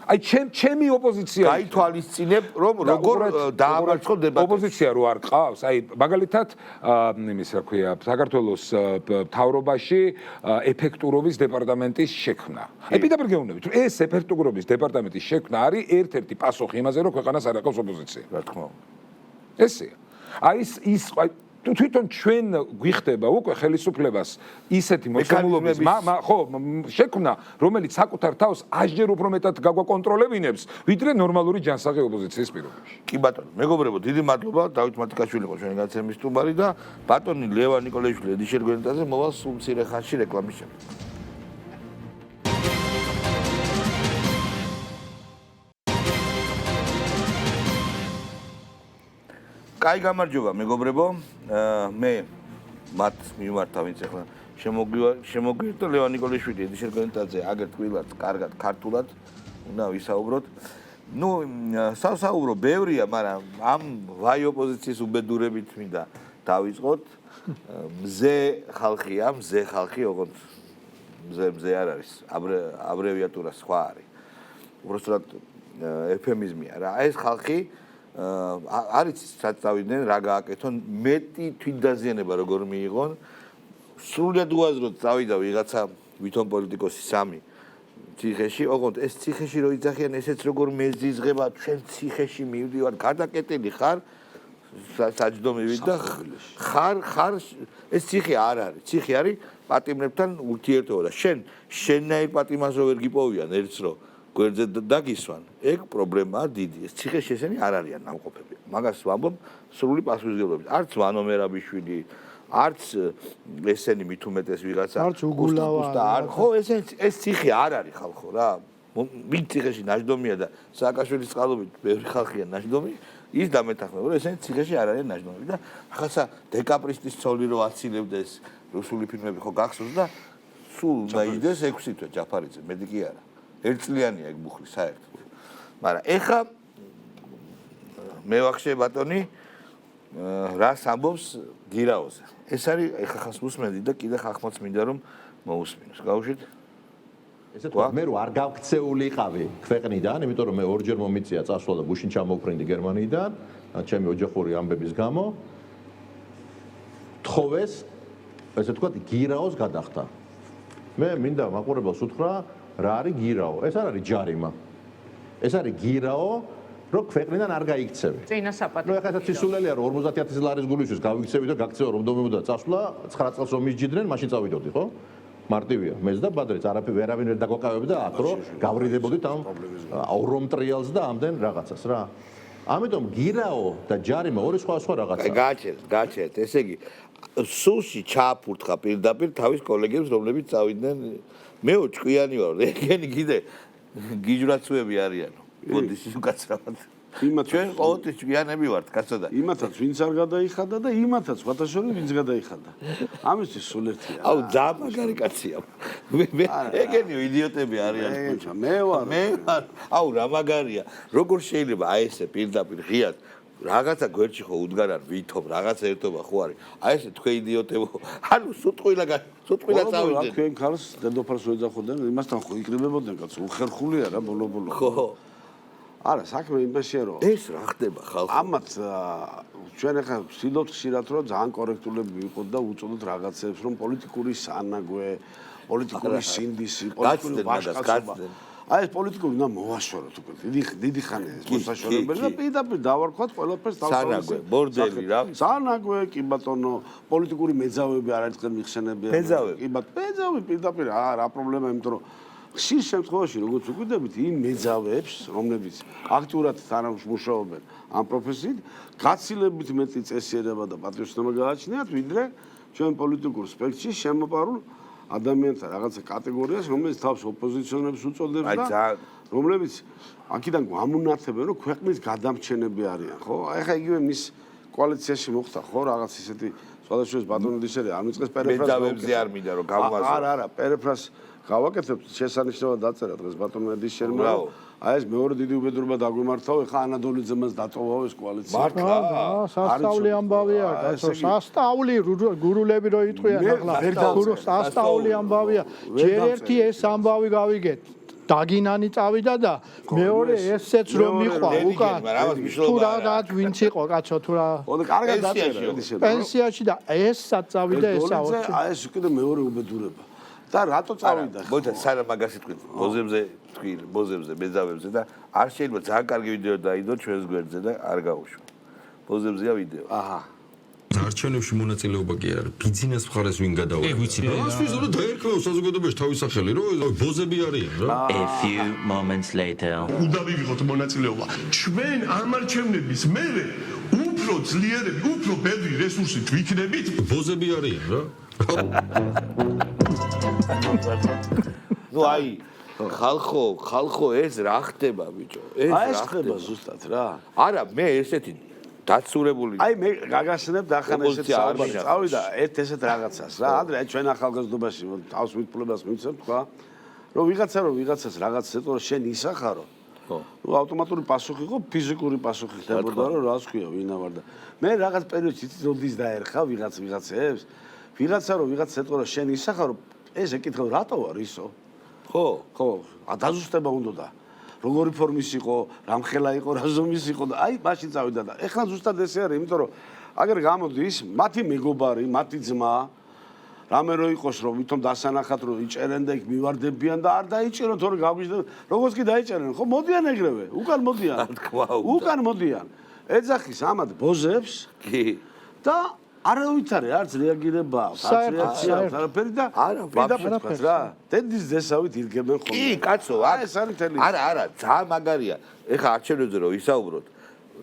აი ჩემი ოპოზიცია გაითვალისწინებ, რომ როგორ დაამარცხო დებატები. ოპოზიცია რო არ ყავს, აი მაგალითად იმის რა ქვია, საქართველოს მთავრობაში ეფექტურობის დეპარტამენტის შექმნა. აი პირდაპირ გეუბნებით, რომ ეს ეფექტურობის დეპარტამენტის შექმნა არის ერთ-ერთი პასუხი იმაზე, რომ ქვეყანას არ აყავს ოპოზიცია. რა თქმა უნდა. ესეა. აი ის თვითონ ჩვენ გვიხდება უკვე ხელისუფლებას ისეთი მოწმულობის ხო შექმნა, რომელიც საკუთარ თავს ასჯერ უფრო მეტად გაგვაკონტროლებინებს, ვიდრე ნორმალური ჯანსაღი ოპოზიციის პირობებში. კი ბატონო, მეგობრებო, დიდი მადლობა, დავით მათიკაშვილი იყო ჩვენი განცემის სტუმარი და ბატონი ლევან ნიკოლაიშვილი ედიშერ გვერდაზე მოვალ სულ მცირე ხანში რეკლამის შემდეგ. კაი გამარჯობა მეგობრებო, მე მათ მიმართავ ვინც ახლა შემოგვიერთო ლევან ნიკოლაიშვილი ედიშერ გვერდაზე, აგერ თბილად, კარგად, ქართულად უნდა ვისაუბროთ. ნუ სასაუბრო ბევრია, მაგრამ ამ ვაი ოპოზიციის უბედურებით მინდა დავიწყოთ. მზე ხალხია, მზე ხალხი, ოღონდ მზე არ არის, აბრევიატურა სხვა არის. უბრალოდ ეფემიზმია რა. ეს ხალხი არის რაც დავიდნენ რა გააკეთონ, მეტი თვითდაზიანება როგორ მიიღონ, სრულად უაზროდ წავიდა ვიღაცა ვითომ პოლიტიკოსი 3 ციხეში, ოღონდ ეს ციხეში რო იძახიან, ესეც როგორ მეზიზღება, ჩვენ ციხეში მივდივარ, გადაკეტილი ხარ საჯდომივით და ხარ ეს ციხე არ არის. ციხე არის პატიმრებთან ურთიერთობა და შენნაირ პატიმას რო ვერ გიპოვიან ერთს რო გვერდზე დაგისვან, ეგ პრობლემაა დიდი. ეს ციხეში ესენი არ არიან ნამყოფები. მაგას ვამბობ სრული პასუხისმგებლობით. არც ვანო მერაბიშვილი, არც ესენი მით უმეტეს ვიღაცა. არც უგულავა. ხო, ეს ციხე არ არის ხალხო რა. ვინ ციხეში ნაჯდომია და სააკაშვილის წყალობით ბევრი ხალხია ნაჯდომი, ის დამეთანხმება, რომ ესენი ციხეში არ არიან ნაჯდომი და ახლა დეკაპრისტის ცოლი რო აცილებდეს რუსული ფილმები ხო გახსოვს და სულ დაიდეს 6 თვე ჯაფარიძე, მეტი კი არა. ერთწლიანია ეგ მუხლი საერთოდ. მაგრამ ეხა მე ვახშე ბატონი რას ამბობს გირაოზე. ეს არის ეხა ხას უსმენდი და კიდე ხახმაც მინდა რომ მოусმინოს. გაუშვით? ესე თქვა, მე რო არ გავქცეულიყავი ქვეყნიდან, იმიტომ რომ მე ორჯერ მომიწია წასვლა და გუშინ ჩამოვფრინდი გერმანიიდან, ჩემი ოჯახური ამბების გამო თხოვეს, ესე თქვა, გირაოს გადახდა. მე მინდა მაყურებელს უთხრა, რა არის გირაო? ეს არ არის ჯარიმა. ეს არის გირაო, რომ ქვეყნიდან არ გაიქცევი. წინა საპატიო. ნუ ეხლა ეს ცისულელია რომ 50000 ლარის გულისთვის გავიქცევი და გაქცევა რომ დომებოდა წასვლა 9 წელს რომ ისჯიდნენ, მაშინ წავიდოდი, ხო? მარტივია. მეც და ბადრიც ვერავინ ვერ დაგვაკავებდა აქ, რომ გავრიდებოდით ამ ორომ ტრიალს და ამდენ რაღაცას რა. ამიტომ გირაო და ჯარიმა ორი სხვა რაღაცაა. გააჩერეთ, ესე იგი სულში ჩააფურთხა პირდაპირ თავის კოლეგებს, რომლებიც წავიდნენ. მეო ჭკვიანი ვარ, ეგენი კიდე გიჟრაცუები არიანო. მოდის უკაცრავად. ჩვენ ყოველთვის ჭკვიანები ვართ, კაცო და. იმათაც ვინც არ გადაიხადა და იმათაც სხვათა შორის ვინც გადაიხადა. ამისთვის სულ ერთია. აუ ძალიან მაგარი კაცია. მე ეგენიო იდიოტები არიან. მე ვარ. აუ რა მაგარია. როგორ შეიძლება აი ესე პირდაპირ ღიად რაღაცა გვერდში ხო უდგარან ვითომ რაღაცა ერთობა ხო არის. აი ესე თქვენ იდიოტებო. ანუ სუტყვილა წავიდნენ. თქვენ ქალს დედოფალს ვეძახოდნენ, იმასთან ხო იკრიბებოდნენ კაცო, უხერხულია რა ბოლო-ბოლო. ხო. არა, საქმე იმაშია რომ ეს რა ხდება ხალხო? ამათ ჩვენ ახლა ვცდილობთ ხშირად რომ ძალიან კორექტულები ვიყოთ და უწოდოთ რაღაცებს, რომ პოლიტიკური სანაგვე, პოლიტიკური სინდისი, პოლიტიკური ვაჟკაცობა. აი ეს პოლიტიკური უნდა მოვაშოროთ უკვე. დიდი ხანია ეს მოსაშორებელი და პირდაპირ დავარქვათ ყველაფერს სანაგვე, ბორდელი რა. სანაგვე, კი ბატონო, პოლიტიკური მეძავები არაერთხელ მიხსენებიან. მეძავები? კი ბატონო, მეძავები პირდაპირ რა პრობლემაა, იმიტომ რომ ხშირ შემთხვევაში როგორც ვიგვიდებით იმ მეძავებს, რომლებიც აქტიურად თანამშრომლობენ ამ პროფესიით, გაცილებით მეტი წესიერება და პატრიოტიზმი გააჩნიათ, ვიდრე ჩვენ პოლიტიკურ სპექტრში შემოპარულ ადამიანთა რაღაცა კატეგორიას, რომელიც თავს ოპოზიციონერებს უწოდებს და რომლებიც აქედან გამონათებენ, რომ ქვეყნის გადამრჩენები არიან, ხო? ახლა იგივე მის კოალიციაში მოხდა, ხო, რაღაც ისეთი სხვადასხვა ბატონოდისერი არ მიწყეს პერეფრას. მეძავებზე არ მინდა რომ გავაზრო. არა, პერეფრას გავაკეთებთ, შესანიშნავად დაწერა დღეს ბატონო ედიშერმა. აი ეს მეორე დიდი უბედურება დაგვიმართაო, ეხა ანადოლიძემაც დატოვაო ეს კოალიცია. მართლა? სასწაული ამბავია, კაცო, სასწაული გურულები რო იტყვიან ახლა. სასწაული ამბავია. ჯერ ერთი ეს ამბავი გავიგეთ. დაგინანი წავიდა და მეორე ესეც რომ მიყვა უკან თუ რაღაც ვინც იყო კაცო თუ რა ხოდა კარგად დაწერა ედიშერმა. პენსიაში და ესაც წავიდა ესაო. აი ეს უკვე მეორე უბედურება. და რატო წავიდა? მოიცა სანამ მაგას იტყვით, ბოზებზე თქვი, ბოზებზე, მეძავებზე და არ შეიძლება ძალიან კარგი ვიდეო დაიდო ჩვენს გვერდზე და არ გაუშვა. ბოზებზეა ვიდეო. აჰა. არჩევნებში მონაწილეობა კი არის. ბიზნეს მხარეს ვინ გადავიდა? ვიცი რა. ასე რომ დაერქვა საზოგადოებაში თავის სახელი, რომ ბოზები არიან რა. A few moments later. უდავიღოთ მონაწილეობა. ჩვენ ამ არჩევნების მერე უფრო ძლიერები, უფრო ბევრი რესურსით ვიქნებით. ბოზები არიან რა. ნუ აი ხალხო ეს რა ხდება ბიჭო? ეს ხდება ზუსტად რა. არა, მე ესეთი დაცურებული. აი მე გაგახსენებ და ახლა ესეთ საუბარი წავიდა ესეთ რაღაცას რა. ადრე ჩვენ ახალგაზრდობაში თავს მithულებას მიცემ თქვა, რომ ვიღაცას რაღაც ეტყო შენ ისახარო. ხო. ნუ ავტომატური პასუხი იყო, ფიზიკური პასუხი ხდებოდა, რომ რას ქვია, ვინა ვარ და მე რაღაც პერიოდში ცოდის დაერხა ვიღაცებს. ვიღაცა რომ ვიღაც ეტყო რომ შენ ისახარო, ეს ეკითხა რატო არ ისო? ხო, დაზუსტება უნდოდა. როგორი ფორმის იყო, რამხელა იყო, რა ზომის იყო და აი მაშინ წავიდა და ეხლა ზუსტად ესე არის, იმიტომ რომ აგერ გამოდის მათი მეგობარი, მათი ძმა რამე რო იყოს რომ ვითომ დასანახად რომ იჭერენ და იქ მივარდებიან და არ დაიჭერონ თორე გაგვიჟდნენ, როგორც კი დაიჭერენ, ხო მოდიან ეგრევე, უკან მოდიან. ეძახის ამათ ბოზებს და არავითარი არც რეაგირება, არც რეაქცია, არაფერი და პირდაპირ თქვა რა. დედის ძესავით ირგებენ ხოლმე. კი, კაცო, ეს არის მთელი. არა, ძალიან მაგარია. ეხა არჩევნებზე რომ ვისაუბროთ,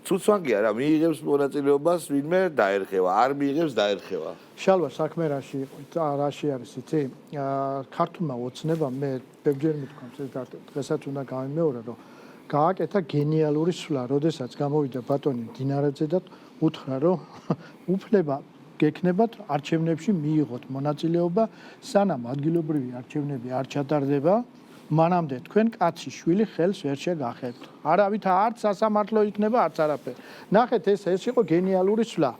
ცუცვანგია რა, მიიღებს მონაწილეობას, ვინმე დაერხევა, არ მიიღებს დაერხევა. შალვა საქმე რაში არის იცი? ქართულმა ოცნებამ მე ბევრჯერ მithქვამს ეს დღესაც უნდა გამიმეორა რომ გააკეთა გენიალური სვლა, როდესაც გამოვიდა ბატონი დინარაძე და უთხრა რომ უფლება გექნებათ არჩევნებში მიიღოთ მონაწილეობა, სანამ ადგილობრივი არჩევნები არ ჩატარდება, მანამდე თქვენ კაცი შვილი ხელს ვერ შეგახებთ. არავით არც სასამართლო იქნება, არც არაფერი. ნახეთ ეს იყო გენიალური სვლა.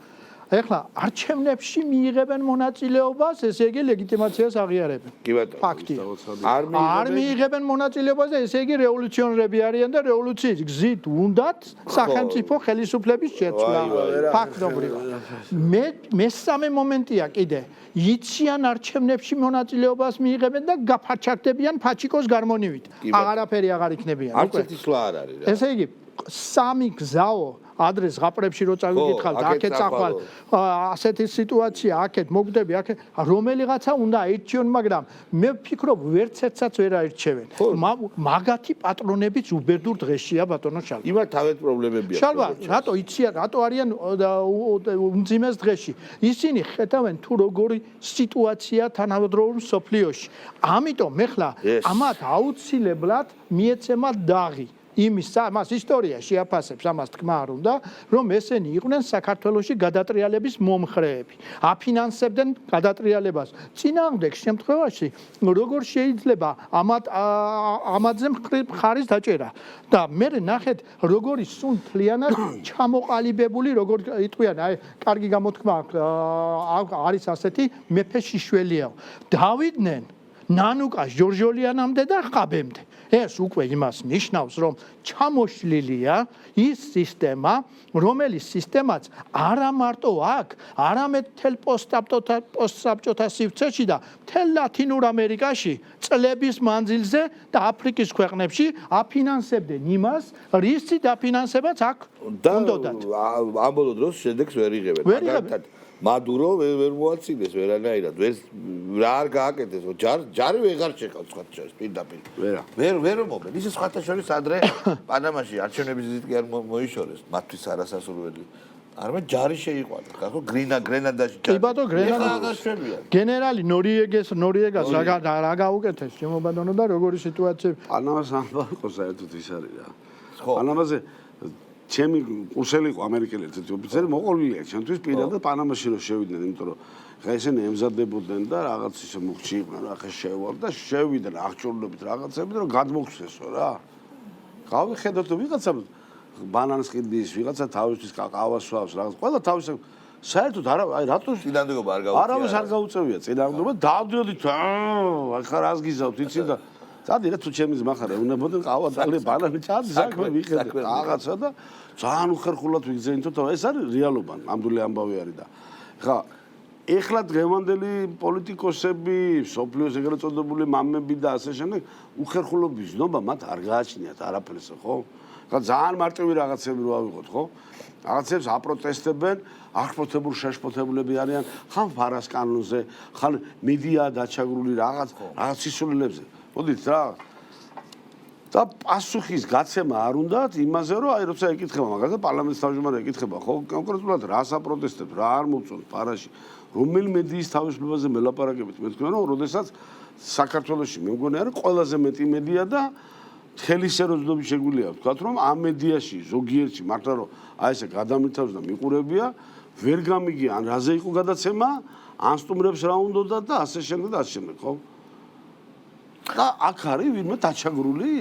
ეხლა არჩევნებში მიიღებენ მონაწილეობას, ესე იგი ლეგიტიმაციას აღიარებენ. კი ბატონო. ფაქტია. არ მიიღებენ მონაწილეობას, ესე იგი რევოლუციონერები არიან და რევოლუციის გზით უნდათ სახელმწიფო ხელისუფლების შეცვლა. ფაქტობრივად. მესამე მომენტია კიდე. იციან არჩევნებში მონაწილეობას მიიღებენ და გაფაჩარდებიან ფაჩიკოს გარმონივით. აღარაფერი აღარ იქნებიან. არც ერთი სვლა არ არის რა. ესე იგი სამი გზაო ადრე ზღაპრებში რო წავიკითხავთ, აქეთ წახვალ ასეთი სიტუაცია, აქეთ მოგდები, აქეთ რომელიღაცა უნდა აირჩიონ, მაგრამ მე ვფიქრობ ვერც ერთსაც ვერ აირჩევენ. მაგათი პატრონებიც უბერდურ დღეშია ბატონო შალვა. იმათ თავეთ პრობლემებია. შალვა, რატო იციან, რატო არიან უმძიმეს დღეში? ისინი ხედავენ თუ როგორი სიტუაცია თანამედროვე მსოფლიოში. ამიტომ ეხლა ამათ აუცილებლად მიეცემათ დაღი. იმას ისტორია შეაფასებს ამას თქმა არ უნდა, რომ ესენი იყვნენ საქართველოში გადატრიალების მომხრეები. აფინანსებდნენ გადატრიალებას. წინააღმდეგ შემთხვევაში როგორ შეიძლება ამაზე მხარის დაჭერა და მე ნახეთ როგორი სულ მთლიანად ჩამოყალიბებული, როგორ იტყვიან, აი კარგი გამოთქმა არის ასეთი მეფე შიშველიაო. დავიდნენ ნანუკას ჯორჯოლიანამდე და ყაბემდე. ეს უკვე იმას ნიშნავს, რომ ჩამოშლილია ის სისტემა, რომელიც სისტემაც არა მარტო აქ, არამედ მთელ პოსტსაბჭოთა სივრცეში და მთელ ლათინურ ამერიკაში წლების მანძილზე და აფრიკის ქვეყნებში აფინანსებდნენ იმას, რისი დაფინანსებაც აქ უნდათ. ამ ბოლო დროს შედეგს ვერ იღებენ. მაგალითად მადურო ვერ მოაცილეს ვერანაირად. რა არ გააკეთეს, ჯარი ვეღარ შეკავს სხვა შორის პირდაპირ. ვერ მომენ. ისე სხვათა შორის ადრე პანამაში არჩევნების ზით კი არ მოიშორეს, მათთვის არასასურველი. არამედ ჯარი შეიყვანა. ხო, გრენადაში ჯარი. კი ბატონო, გენერალი ნორიეგას რა გაუკეთეს, ჩემო ბატონო და როგორი სიტუაცია. პანამას ამბავი ყო საერთოდ ის არის რა. პანამაზე ჩემი კურსელი იყო ამერიკელი ერთ-ერთი ოფიცერი მოყოლილია ჩემთვის პირადად პანამაში რომ შევიდნენ, იმიტომ რომ ხა ესენი ემზადებოდნენ და რაღაც ისე მუხჩი იყვნენ, რა ხა შევალ და შევიდნენ აღჭურვილობით რაღაცები რომ გადმოგხსნესო რა. გავიხედოთ რომ ვიღაცა ბანანს ყიდის, ვიღაცა თავისთვის ყავას სვავს, რაღაც ყველა თავის საერთოდ არა, აი რატო წინააღმდეგობა არ გაუწევია? არავის არ გაუწევია წინააღმდეგობა, დავდიოდით, აი ხა რას გიზავთ, იცი და წადი რა თუ ჩემი ძმა ხარ, უნებოდნენ ყავა დალე ბანანი წადი საქმე ვიხედე რაღაცა და ძალიან უხერხულად ვიგზავნით, თორე ეს არის რეალობა, ნამდვილი ამბავი არის და ხა ეხლა დღევანდელი პოლიტიკოსები, სოფლიოს ეგრეთ წოდებული მამები და ასე შემდეგ უხერხულობის ნობა მათ არ გააჩნიათ არაფერს, ხო? ხა ძალიან მარტივი რაღაცები რო ავიღოთ, ხო? რაღაცებს აპროტესტებენ, აღშფოთებულ შეშფოთებულები არიან, ხან ფარას კანონზე, ხან მედია დაჩაგრული რაღაც სისულელებზე. მოდით რა. და პასუხის გაცემა არ უნდათ იმაზე, რომ აი როცა ეკითხება მაგალითად პარლამენტის თავმჯდომარე ეკითხება, ხო, კონკრეტულად რას აპროტესტებთ, რა არ მოწონთ ფარაში, რომელი მედიის თავისუფლებაზე მელაპარაკებით, მე თქვენ რომ როდესაც საქართველოში მე მგონი არის ყველაზე მეტი მედია და მთელი სერიოზულობით შეგვიძლია ვთქვათ, რომ ამ მედიაში ზოგიერთში მართლა რომ აი ესე გადამითავს და მიყურებია, ვერ გამიგია ან რაზე იყო გადაცემა, ან სტუმრებს რა უნდათ და ასე შემდეგ და ასე შემდეგ, ხო? და აქ არის ვინმე დაჩაგრული?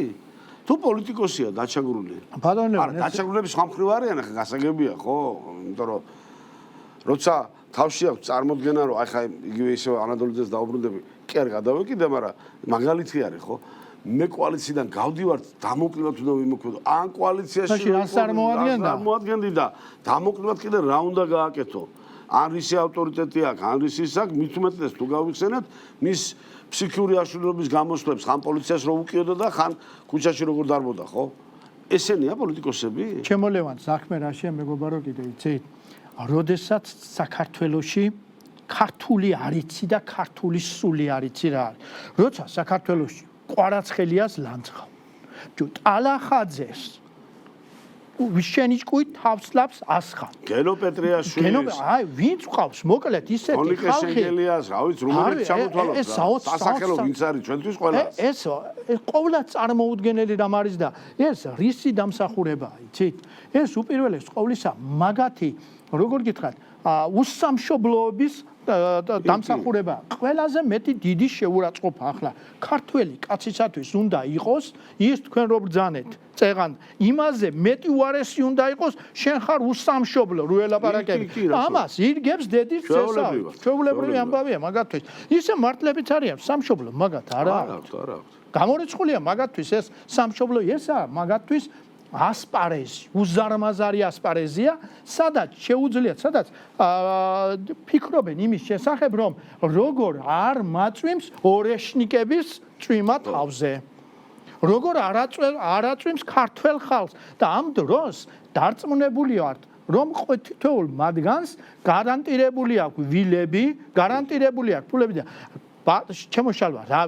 თუ პოლიტიკოსია დაჩაგრული? ბატონო, დაჩაგრულები სხვა მხრივ არიან, ახლა გასაგებია, ხო? იმიტომ რომ როცა თავში აქვს წარმოდგენა, რომ აი ხა იგივე ისე ანადოლიძეს დაუბრუნდები, კი არ გადავეკიდე, მაგრამ მაგალითი არის, ხო? მე კოალიციიდან გავდივარ, დამოკლივად უნდა ვიმოქმედო. ან კოალიციაში რას წარმოადგენდი და დამოკლივად კიდე რა უნდა გააკეთო? ან რისი ავტორიტეტი აქვს, ან რისის აქვს, მით უმეტეს თუ გავიხსენებთ, მის ფსიქიური აშლილობის გამოსვლებს ხან პოლიციას რო უკიოდა და ხან ქუჩაში როგორ დარბოდა, ხო? ესენია პოლიტიკოსები? ჩემო ლევან, საქმე რაშია მეგობარო კიდე იცით? როდესაც საქართველოში ქართული არიცი და ქართული სული არიცი რა არის. როცა საქართველოში ყვარაცხელიას ლანძღავ. ტალახაძეს ვიშენიჭკუი თავს ასხა. გენო პეტრიაშვილის. აი, ვინც ყავს, მოკლედ ისეთი ხალხი. ონიკე შენგელიას, რა ვიცი, რომელიც ჩამოთვალოთ. სასახელო ვინც არის ჩვენთვის ყველას. ეს ყოველად წარმოუდგენელი რამ არის და ეს რისი დამსახურებაა, იცით? ეს უპირველეს ყოვლისა მაგათი როგორ გითხრათ, უსამშობლოების დამსახურება ყველაზე მეტი დიდი შეურაცხყოფა ახლა ქართველი კაცისათვის უნდა იყოს ის თქვენ რო ბრძანეთ წეღან იმაზე მეტი უარესი უნდა იყოს შენ ხარ უსამშობლო რო ელაპარაკები ამას ირგებს დედის წესავი ჩვეულებრივი ამბავია მაგათთვის ისე მართლებიც არიან სამშობლო მაგათ არა გამორიცხულია მაგათთვის ეს სამშობლო ესაა მაგათთვის ასპარეზი, უზარმაზარი ასპარეზია, სადაც შეუძლიათ, სადაც ფიქრობენ იმის შესახებ, რომ როგორ არ მაწვიმს ორეშნიკების წვიმა თავზე. როგორ არაწვიმს ქართველ ხალხს და ამ დროს დარწმუნებული ვართ, რომ თითოეულ მათგანს გარანტირებული აქვს ვილები, გარანტირებული აქვს ფულები და ჩემოშალვა რა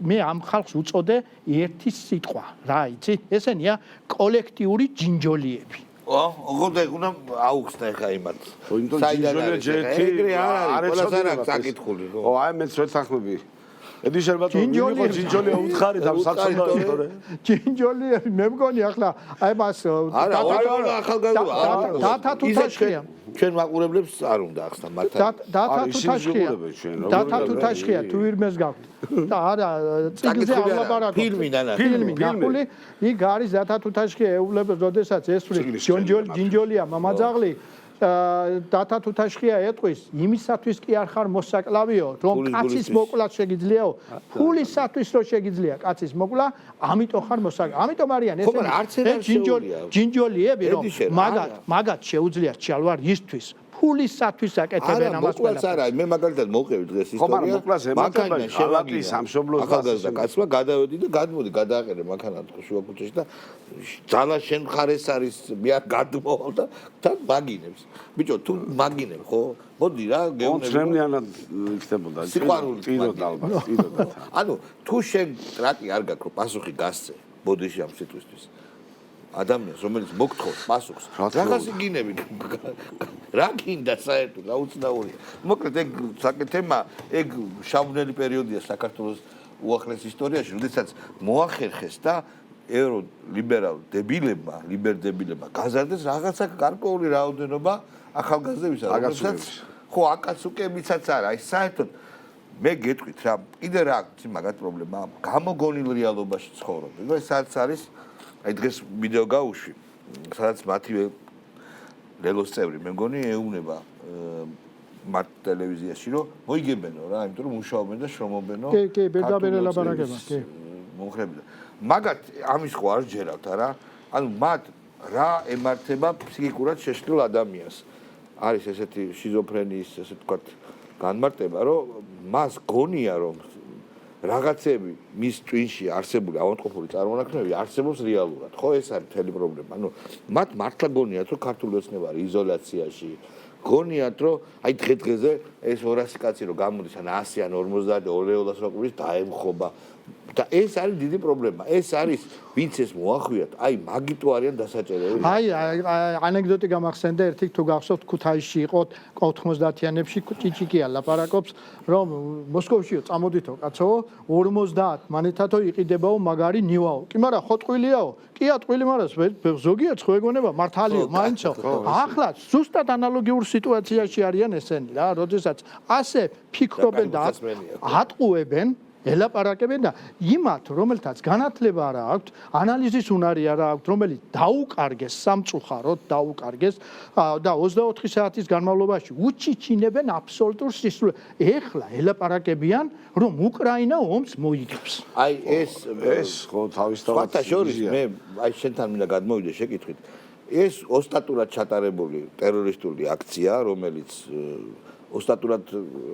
მე ამ ხალხს უწოდე ერთი სიტყვა რა იცი ესენია კოლექტიური ჯინჯოლიები ოღონდ უნდა აუხსნა ხა იმათ ჯინჯოლია ჯერთი არ არის საკითხული ხო აი მეც ვეთანხმები ჯინჯოლია ჯინჯოლია უთხარი და საცოდაა ჯინჯოლია მე მგონი ახლა აი მას არა ახალგაზრდა დათა თუთაშხია ჩვენ მაყურებლებს არ უნდა ახსნა მართლა დათა თუთაშხია თუ ვირმეს გაქვთ და არა წიგნზე აღლაპარაკობთ ფილმი ნახული იქ არის დათა თუთაშხია ეუბნებს როდესაც ესვრი ჯინჯოლია მამაძაღლი დათა თუთაშხია ეტყვის იმისათვის კი არ ხარ მოსაკლავიო რომ კაცის მოკლა შეგიძლიაო ფულისათვის რომ შეგიძლია კაცის მოკლა ამიტომ ხარ მოსაკლავი ამიტომ არიან ესენი ჯინჯოლიები რომ მაგათ შეუძლიათ ჩალვარ ისთვის ფულისათვის აკეთებენ ამას ყველაფერს არა მე მაგალითად მოვყევი დღეს ისტორია მანქანა შევაგდი სამშობლოს ახალგაზრდა კაცმა გადავედი და გადმოდი გადააყენე მანქანა შუა ქუჩაში და ძალა შენ ხარ ეს არის მე არ გადმოვალ და თან მაგინებს ბიჭო თუ მაგინებ ხო მოდი რა გეუნებიანად იქნებოდა ტიროთ ალბათ ანუ თუ შენ ტრაკი არ გაქვს პასუხი გასცე ბოდიში ამ სიტყვისთვის ადამიანს რომელიც მოგთხოვს პასუხს რაღაცა გინები რა გინდა საერთოდ რა უცნაურია მოკლედ ეგ საკეთემა ეგ შავნელი პერიოდია საქართველოს უახლეს ისტორიაში როდესაც მოახერხეს და ევროლიბერალ დებილებმა გაზარდეს რაღაცა გარკვეული რაოდენობა ახალგაზრდებისა როდესაც ხო აკაცუკებიცაც არა აი საერთოდ მე გეტყვით რა კიდე რა აქვს მაგათ პრობლემა გამოგონილ რეალობაში ცხოვრობ ეგ სადაც არის აი დღეს ვიდეო გავუშვი, სადაც მათივე ლელოს წევრი, მე მგონი ეუბნება მათ ტელევიზიაში, რომ მოიგებენო რა, იმიტომ რომ მუშაობენ და შრომობენო. კი, ბედაბერე ლაპარაკება, კი. მომხრებდა. მაგათ ამის ხო არ ჯერავთ არა? ანუ მათ რა ემართება ფსიქიკურად შეშლილ ადამიანს. არის ესეთი შიზოფრენიის, ესე ვთქვათ, განმარტება, რომ მას გონია რომ რაღაცები მის ტვინში არსებული ავადმყოფური წარმონაქმნები არსებობს რეალურად. ხო ეს არის მთელი პრობლემა. ანუ მათ მართლა გონიათ რომ ქართული ოცნება არის იზოლაციაში. გონიათ რომ აი დღე-დღეზე ეს 200 კაცი რომ გამოდის ან 100 ან 50 200 როკურის დაემხობა. და ეს არის დიდი პრობლემა. ეს არის ვინც ეს მოახვიათ, აი მაგიტო არიან დასაჭერელი. აი ანეკდოტი გამახსენდა ერთი თუ გახსოვთ ქუთაისში იყო 90-იანებში ჭიჭიკია ლაპარაკობს რომ მოსკოვშიო წამოდითო კაცო 50 მანეთათო იყიდებაო მაგარი ნივაო. კი მაგრამ ხო ტყვილიაო. კია ტყვილი მაგრამ ზოგიერთ ხო ეგონება მართალიო მაინცო. ახლა ზუსტად ანალოგიურ სიტუაციაში არიან ესენი რა, როდესაც ასე ფიქრობენ და ატყუებენ ელაპარაკებენ და იმათ რომელთაც განათლება არ აქვს, ანალიზის უნარი არ აქვს, რომელიც დაუკარგეს სამწუხაროდ დაუკარგეს და 24 საათის განმავლობაში უჩიჩინებენ აბსოლუტურ სისულელს. ეხლა ელაპარაკებიან, რომ უკრაინა ომს მოიგებს. აი ეს ხო თავისთავად შორის მე აი შენთან მინდა გადმოვიდე შეკითხვით. ეს ოსტატურად ჩატარებული ტერორისტული აქცია, რომელიც ოსტატურად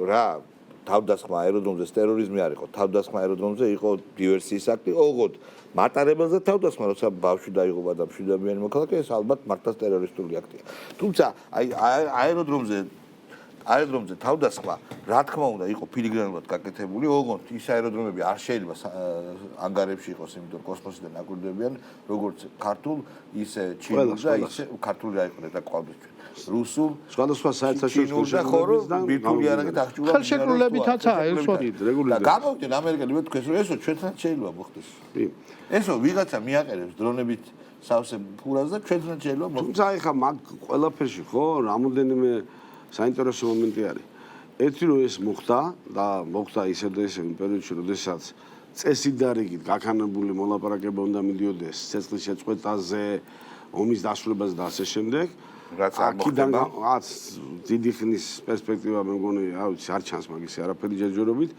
რა თავდასხმა აეროდრომზე ტერორიზმი არ იყო, თავდასხმა აეროდრომზე იყო დივერსიის აქტი, ოღონდ მატარებელზე თავდასხმა, როცა ბავშვი დაიღუპა და მშვიდობიანი მოქალაქე, ეს ალბათ მართლაც ტერორისტული აქტია. თუმცა აი აეროდრომზე აეროდრომზე თავდასხმა, რა თქმა უნდა, იყო ფილიგრანულად გაკეთებული, ოღონდ ის აეროდრომები არ შეიძლება ანგარებში იყოს, იმიტომ რომ კოსმოსიდან აკვირდებიან, როგორც ქართულ, ისე ჩინურ და ისე ქართული რა იყო და ყავდეს ჩვენ. რუსულ, სხვადასხვა საერთაშორისო ხორო ბირთვული არაკეთ აღჭურვა. ხელშეკრულებითაცაა ეს და გამოვიდნენ ამერიკელი მე თქვენს რომ ესო ჩვენთან შეიძლება მოხდეს. ესო ვიღაცა მიაყენებს დრონებით სავსე ფურას და ჩვენთან შეიძლება მოხდეს. თუმცა ეხა მაგ ყველაფერში ხო რამოდენიმე საინტერესო მომენტი არის. ერთი რომ ეს მოხდა და მოხდა ისე და ისე პერიოდში, როდესაც წესიდარიგით გაქანებული მოლაპარაკება უნდა მიდიოდეს ცეცხლის შეწყვეტაზე, ომის დასრულებას და ასე შემდეგ. რაც არ მოხდება. რაც დიდი ხნის პერსპექტივა მე მგონი, რა ვიცი, არ ჩანს მაგის არაფერი ჯერჯერობით.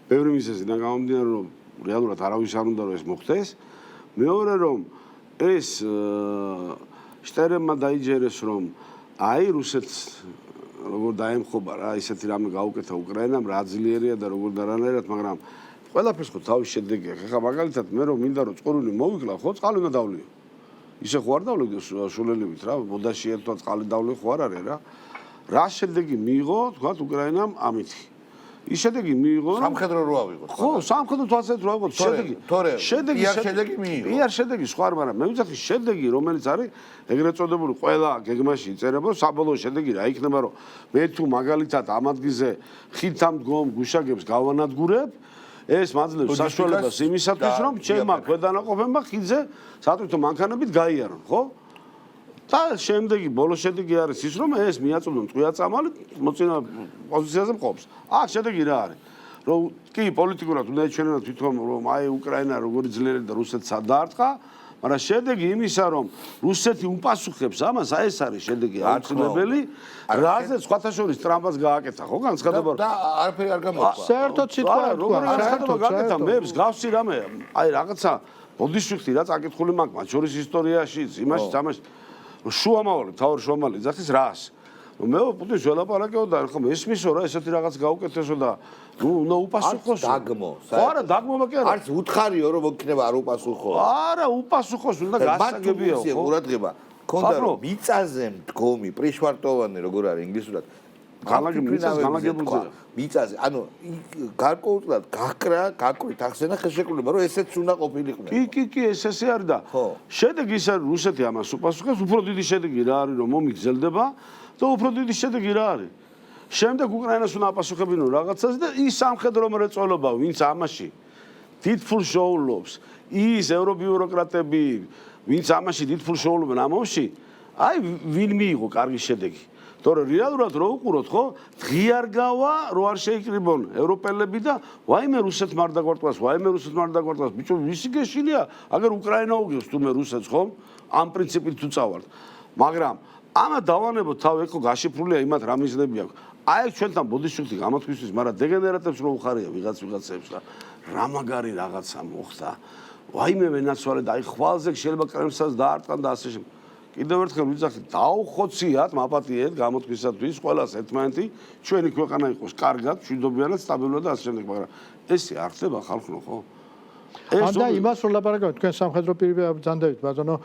ბევრი მიზეზიდან გამომდინარე, რომ რეალურად არავის არ უნდა რომ ეს მოხდეს. მეორე რომ ეს შტერებმა დაიჯერეს რომ აი რუსეთს როგორ დაემხობა რა ისეთი რამე გაუკეთა უკრაინამ რა ძლიერია და როგორ დარანაირად, მაგრამ ყველაფერს ხო თავის შედეგი აქვს. ეხლა მაგალითად მე რომ მინდა რომ წყორული მოვიკლა, ხო წყალი უნდა დავლიო. ისე ხო არ დავლევდე სულელებით რა, მოდაში ერთვა წყალი დავლე ხო არ არის რა. რა შედეგი მიიღო, თქვათ უკრაინამ ამითი. ის შედეგი მიიღო რომ სამხედრო რო ავიღოთ. ხო, სამხედრო თვალსაზრისით რო ავიღოთ შედეგი. შედეგი მიიღო. იარ შედეგი სხვა არ, მაგრამ მე ვიცახი შედეგი, რომელიც არის ეგრეთ წოდებული ყველა გეგმაში იწერება, საბოლოო შედეგი რა იქნება, რომ მე თუ მაგალითად ამ ადგილზე ხით ამ დგომ გუშაგებს გავანადგურებ, ეს მაძლევს საშუალებას იმისათვის, რომ ჩემმა ქვედანაყოფებმა ხიდზე სატვირთო მანქანებით გაიარონ, ხო? და შემდეგი ბოლო შედეგი არის ის, რომ ეს მიაწვდონ ტყვია-წამალი მოწინა პოზიციაზე მყოფს. აქ შედეგი რა არის? რომ კი პოლიტიკურად უნდა ეჩვენოს თვითონ რომ აი უკრაინა როგორი ძლიერი და რუსეთს დაარტყა, მაგრამ შედეგი იმისა, რომ რუსეთი უპასუხებს ამას, აი ეს არის შედეგი აუცილებელი, რაზეც სხვათა შორის ტრამპს გააკეთა, ხო განცხადება და არაფერი არ გამოთქვა. საერთოდ სიტყვა როგორ განცხადება გააკეთა, მე მსგავსი რამე, აი რაღაცა ბოდიშვიხტი რა წაკითხული მაქვს, მათ შორის ისტორიაში, იმაში, ამაში შუამავალი, თავი შუამავალი ძახის რას. მე პუტინს ველაპარაკეოდა, ხომ ესმისო რა ესეთი რაღაც გაუკეთესო და ნუ უნდა უპასუხოს. დაგმო. ხო არა, დაგმობა კი არა. არც უთხარიო რომ მოგიქნება არ უპასუხო. არა, უპასუხოს უნდა გასაგებია, ხო? ყურადღება. ქონდა რომ მიწაზე მდგომი პრიშვარტოვანი როგორ არის ინგლისურად განლაგებულზე. მიწაზე, ანუ გარკვეულად გაკრით ახსენა ხელშეკრულება, რომ ესეც უნდა ყოფილიყო. კი, ესე არის და შედეგი ის არის რუსეთი ამას უპასუხებს, უფრო დიდი შედეგი რა არის რომ ომი გრძელდება და უფრო დიდი შედეგი რა არის. შემდეგ უკრაინას უნდა აპასუხებინო რაღაცაზე და ის სამხედრო მრეწველობა, ვინც ამაში დიდფულს შეუვლობს, ის ევრობიუროკრატები, ვინც ამაში დიდფულს შეუვლებენ ამ ომში, აი ვინ მიიღო კარგი შედეგი. თორე რეალურად რო უყუროთ, ხო, ღიარ გავა რო არ შეიკრიბონ ევროპელები და ვაიმე რუსეთს არ დაგვარტყას, ბიჭო, ვისი გეშინია, აგერ უკრაინა უგებს თუმე რუსეთს, ხო? ამ პრინციპით თუ წავართ. მაგრამ ამა დავანებოთ თავი, ხო, გაშიფრულია იმათ რა მიზნები აქვს. აი ჩვენთან ბოდიშვიხტი გამოთქვისთვის, მაგრამ დეგენერატებს რო უხარია ვიღაცებს და რა მაგარი რაღაცა მოხდა. ვაიმე ვენაცვალე და აი ხვალზე შეიძლება კრემლსაც დაარტყან და ასე შემდეგ. კიდევ ერთხელ ვიცახი, დაუხოციათ, მაპატიეთ გამოთქვისათვის ყველას ერთმანეთი, ჩვენი ქვეყანა იყოს კარგად, მშვიდობიანად, სტაბილურად და ასე შემდეგ, მაგრამ ესე არ ხდება ხალხო, ხო? და იმას რომ ლაპარაკობთ, თქვენ სამხედრო პირობებში ბრძანდებით, ბატონო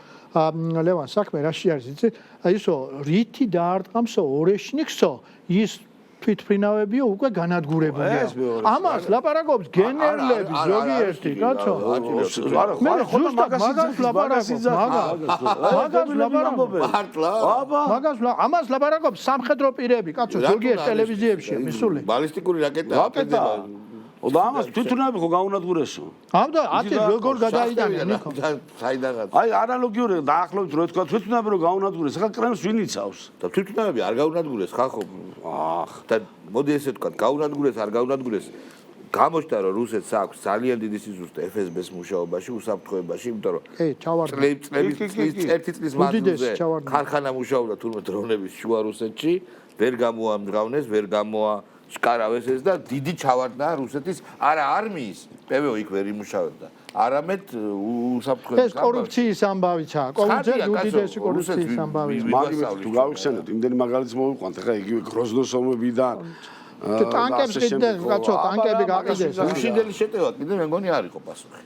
ლევან, საქმე რაში არის, იცი? აი ისო რითი დაარტყამსო ორეშნიკსო, ის თვითფრინავებიო უკვე განადგურებულია. ამას ლაპარაკობს გენერლები ზოგიერთი, კაცო. მე ზუსტად მაგას ლაპარაკობს. ამას ლაპარაკობს სამხედრო პირები, კაცო, ზოგიერთ ტელევიზიებში მისული. ბალისტიკური რაკეტა. და ამას თვითონავი ხო გაუნადგურესო. და ათი როგორ გადაიდანე ნიკო. საიდანაც. აი არალოგიური დაახლოებით რო თქვა თვითონავი რო გაუნადგურეს, ახლა კრემლს ვინ იცავს? და თვითონავი არ გაუნადგურეს ხალხო. და მოდი ესე თქვა, გაუნადგურეს, არ გაუნადგურეს. გამოჩნდა რომ რუსეთს აქვს ძალიან დიდი სიზუსტე FSB-ს მუშაობაში, უსაფრთხოებაში, იმიტომ რომ ერთი წლის მანძილზე ქარხანა მუშაობდა თურმე დრონების შუა რუსეთში, ვერ გამოამჟღავნეს, ვერ შკარავეს ეს და დიდი ჩავარდნა რუსეთის არა არმიის პვო იქ ვერ იმუშავებდა არამედ უსაფრთხოების ეს კორუფციის ამბავიცა კორუფცია უდიდესი კორუფციის ამბავი მაგალითად თუ გავიხსენოთ იმდენი მაგალითს მოვიყვანთ ახლა იგივე გროზნოს ომებიდან ტანკებს კიდე კაცო ტანკები გაყიდეს უშინდელი შეტევა კიდე მე მგონი არ იყო პასუხი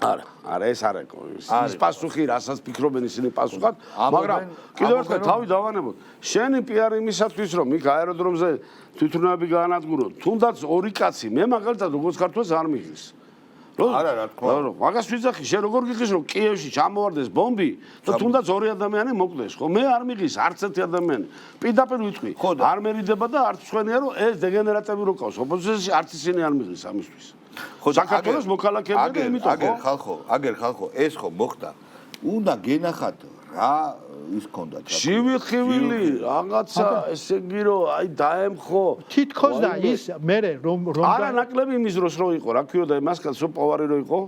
არა ეს არ ეკო ის პასუხი რასაც ფიქრობენ ისინი პასუხად მაგრამ კიდევ ერთხელ თავი დავანებოთ შენი პიარი იმისათვის რომ იქ აეროდრომზე თვითმფრინავები გაანადგურო თუნდაც ორი კაცი მე მაგალითად როგორც ქართველს არ მიღის არა რა თქმა უნდა მაგას ვიძახი შენ როგორ გიხის რომ კიევში ჩამოვარდეს ბომბი და თუნდაც ორი ადამიანი მოკვდეს ხო მე არ მიღის არც ერთი ადამიანი პირდაპირ ვიტყვი არ მერიდება და არც სხვენია რომ ეს დეგენერატები რო ყავს ოპოზიციაში არც ისინი არ მიღის ამისთვის ხო საქართველოს მოქალაქეები და იმიტომ ხო აგერ ხალხო ეს ხო მოხდა უნდა გენახათ რა ის ქონდა შივიხივილი რაღაცა ესე იგი რომ აი დაემხო თითქოს და ის მე რომ არა ნაკლები იმის დროს რო იყო რა ქვია და იმასკაც რო პოვარი რო იყო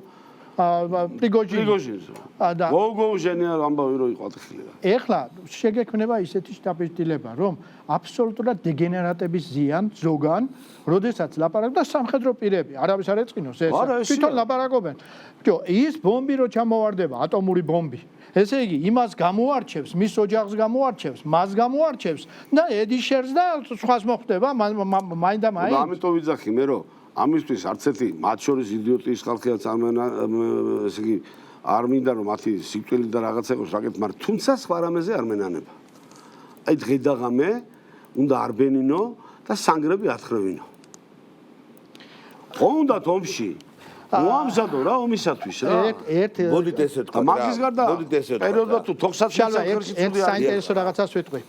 პრიგოჟინს და გოგოჟენი ამბავი რო იყო ათხილი ეხლა შეგექმნება ისეთი შტაბ-ბიჭდილება რომ აბსოლუტურად დეგენერატების ზიან ზოგან როდესაც ლაპარაკობ და სამხედრო პირები არავის არ ეწყინოს ეს თვითონ ლაპარაკობენ ბიჭო ის ბომბი რო ჩამოვარდება ატომური ბომბი ესე იგი იმას გამოარჩევს მის ოჯახს გამოარჩევს მას გამოარჩევს და ედიშერს და სხვას მოხდება მაინ და მაინ ამიტომ ვიძახი მე რომ ამისთვის არც ერთი მათ შორის იდიოტის ხალხია ესე იგი არ მინდა რომ მათი სიკვდილი და რაღაცა იყოს რაკეთ მაგრამ თუმცა სხვა რამეზე არ მენანება აი დღე და ღამე უნდა არ ბენინო და სანგრები ათხრევინო ხო უნდა ომში მოამზადო რა ომისათვის რა მოდით ესე თქვა მაგის გარდა პერიოდულად თუ თოხსათში ერთ საინტერესო რაღაცას ვიტყვი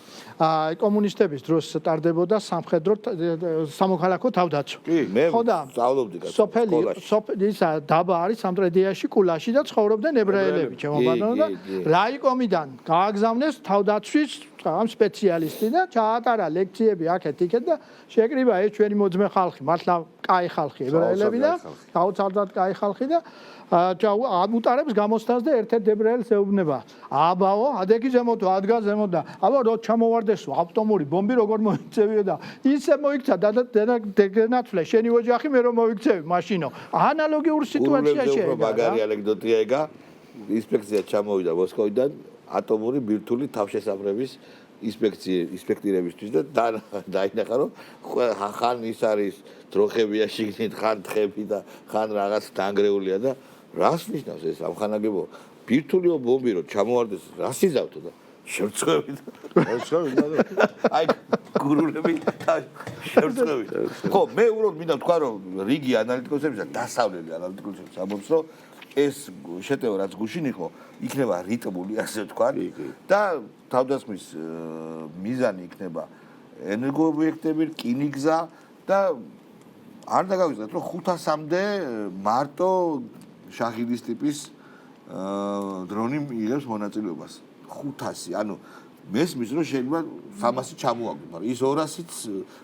კომუნისტების დროს ტარდებოდა სამხედრო სამოქალაქო თავდაცვა ხო და სოფელი ისა დაბა არის სამტრედიაში კულაში და ცხოვრობდნენ ებრაელები ჩემო ბატონო და რაიკომიდან გააგზავნეს თავდაცვის ამ სპეციალისტი და ჩაატარა ლექციები აქეთ იქეთ და შეკრიბა ეს ჩვენი მოძმე ხალხი მართლა კაი ხალხი ებრაელები და გაუცალდად კაი ხალხი და უტარებს გამოსთანს და ერთ-ერთ ებრაელს ეუბნება აბაო ადექი ზემოთ ადგა ზემოთ და აბა რო ჩამოვარდეს ავტომური ბომბი როგორ მოიწევიო და ისე მოიქცა და დეგენაცვლე შენი ოჯახი მე რომ მოიქცევი მაშინო ანალოგიურ სიტუაციაში შეიძლება მაგარი ანეკდოტია ეგა ინსპექცია ჩამოვიდა მოსკოვიდან ატომური ბირთვული თავშესაფრების ინსპექტირებისთვის და დაინახა რომ ხან ის არის დროხებია შიგნით ხან თხები და ხან რაღაც დანგრეულია და რას ნიშნავს ეს ამხანაგებო ბირთვულიო ბომბი რომ ჩამოვარდეს რას იზავთო და შევწევით აი გურულები შევწევით ხო მე უბრალოდ მინდა თქვა რომ რიგი ანალიტიკოსები და დასავლელი ანალიტიკოსები ამბობს რომ ეს შეტევა რაც გუშინ იყო იქნება რიტმული ასე ვთქვა და თავდასხმის მიზანი იქნება ენერგოობიექტები, რკინიგზა და არ დაგავიწყდეთ რომ 500-მდე მარტო შაჰიდის ტიპის დრონი იღებს მონაწილეობას 500 ანუ მესმის რომ შეიძლება 300 ჩამოაგდო მაგრამ ის 200-იც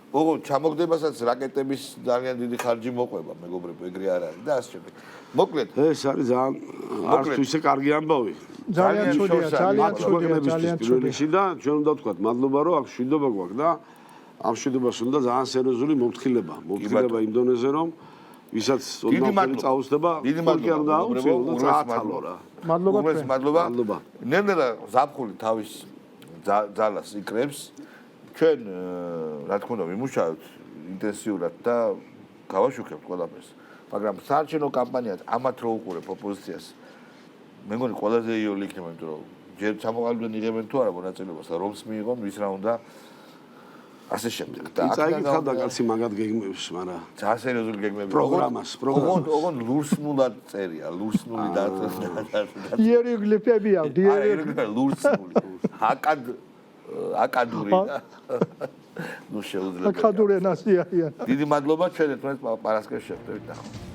ოღონდ ჩამოგდებასაც რაკეტების ძალიან დიდი ხარჯი მოყვება მეგობრებო ეგრე არ არის და ასე შემდეგ მოკლედ ეს არის ძალიან არც თუ ისე კარგი ამბავი ძალიან ცუდია და ჩვენ უნდა ვთქვათ მადლობა რომ აქ შვიდობა გვაქვს და ამ შვიდობას უნდა ძალიან სერიოზული მომთხილება იმ დონეზე რომ ვისაც ოდნავ წაუსდება დიდი მადლობა ნელ-ნელა ზაფხული თავის ძალას იკრებს ჩვენ რა თქმა უნდა ვიმუშავებთ ინტენსიურად და გავაშუქებთ ყველაფერს მაგრამ საარჩევნო კამპანიას ამათ რო უყურებ ოპოზიციას მე მგონი ყველაზე იოლი იქნება იმიტომ რომ ჯერ ჩამოყალიბდნენ იღებენ თუ არა მონაწილეობას და რომს მიიღონ ვის რა უნდა ასე შემდეგ და აკითხავდა კაცი მაგათ გეგმებს მაგრამ ძალიან სერიოზული გეგმები პროგრამას ოღონდ ლურსნულად წერია ლურსნული და იერიგლიფებია ლურსნული აკადური ნუ შეუძლებელი აკადური ნასია დიდი მადლობა ჩვენ ერთმანეთს პარასკევს შევხვდებით ნახო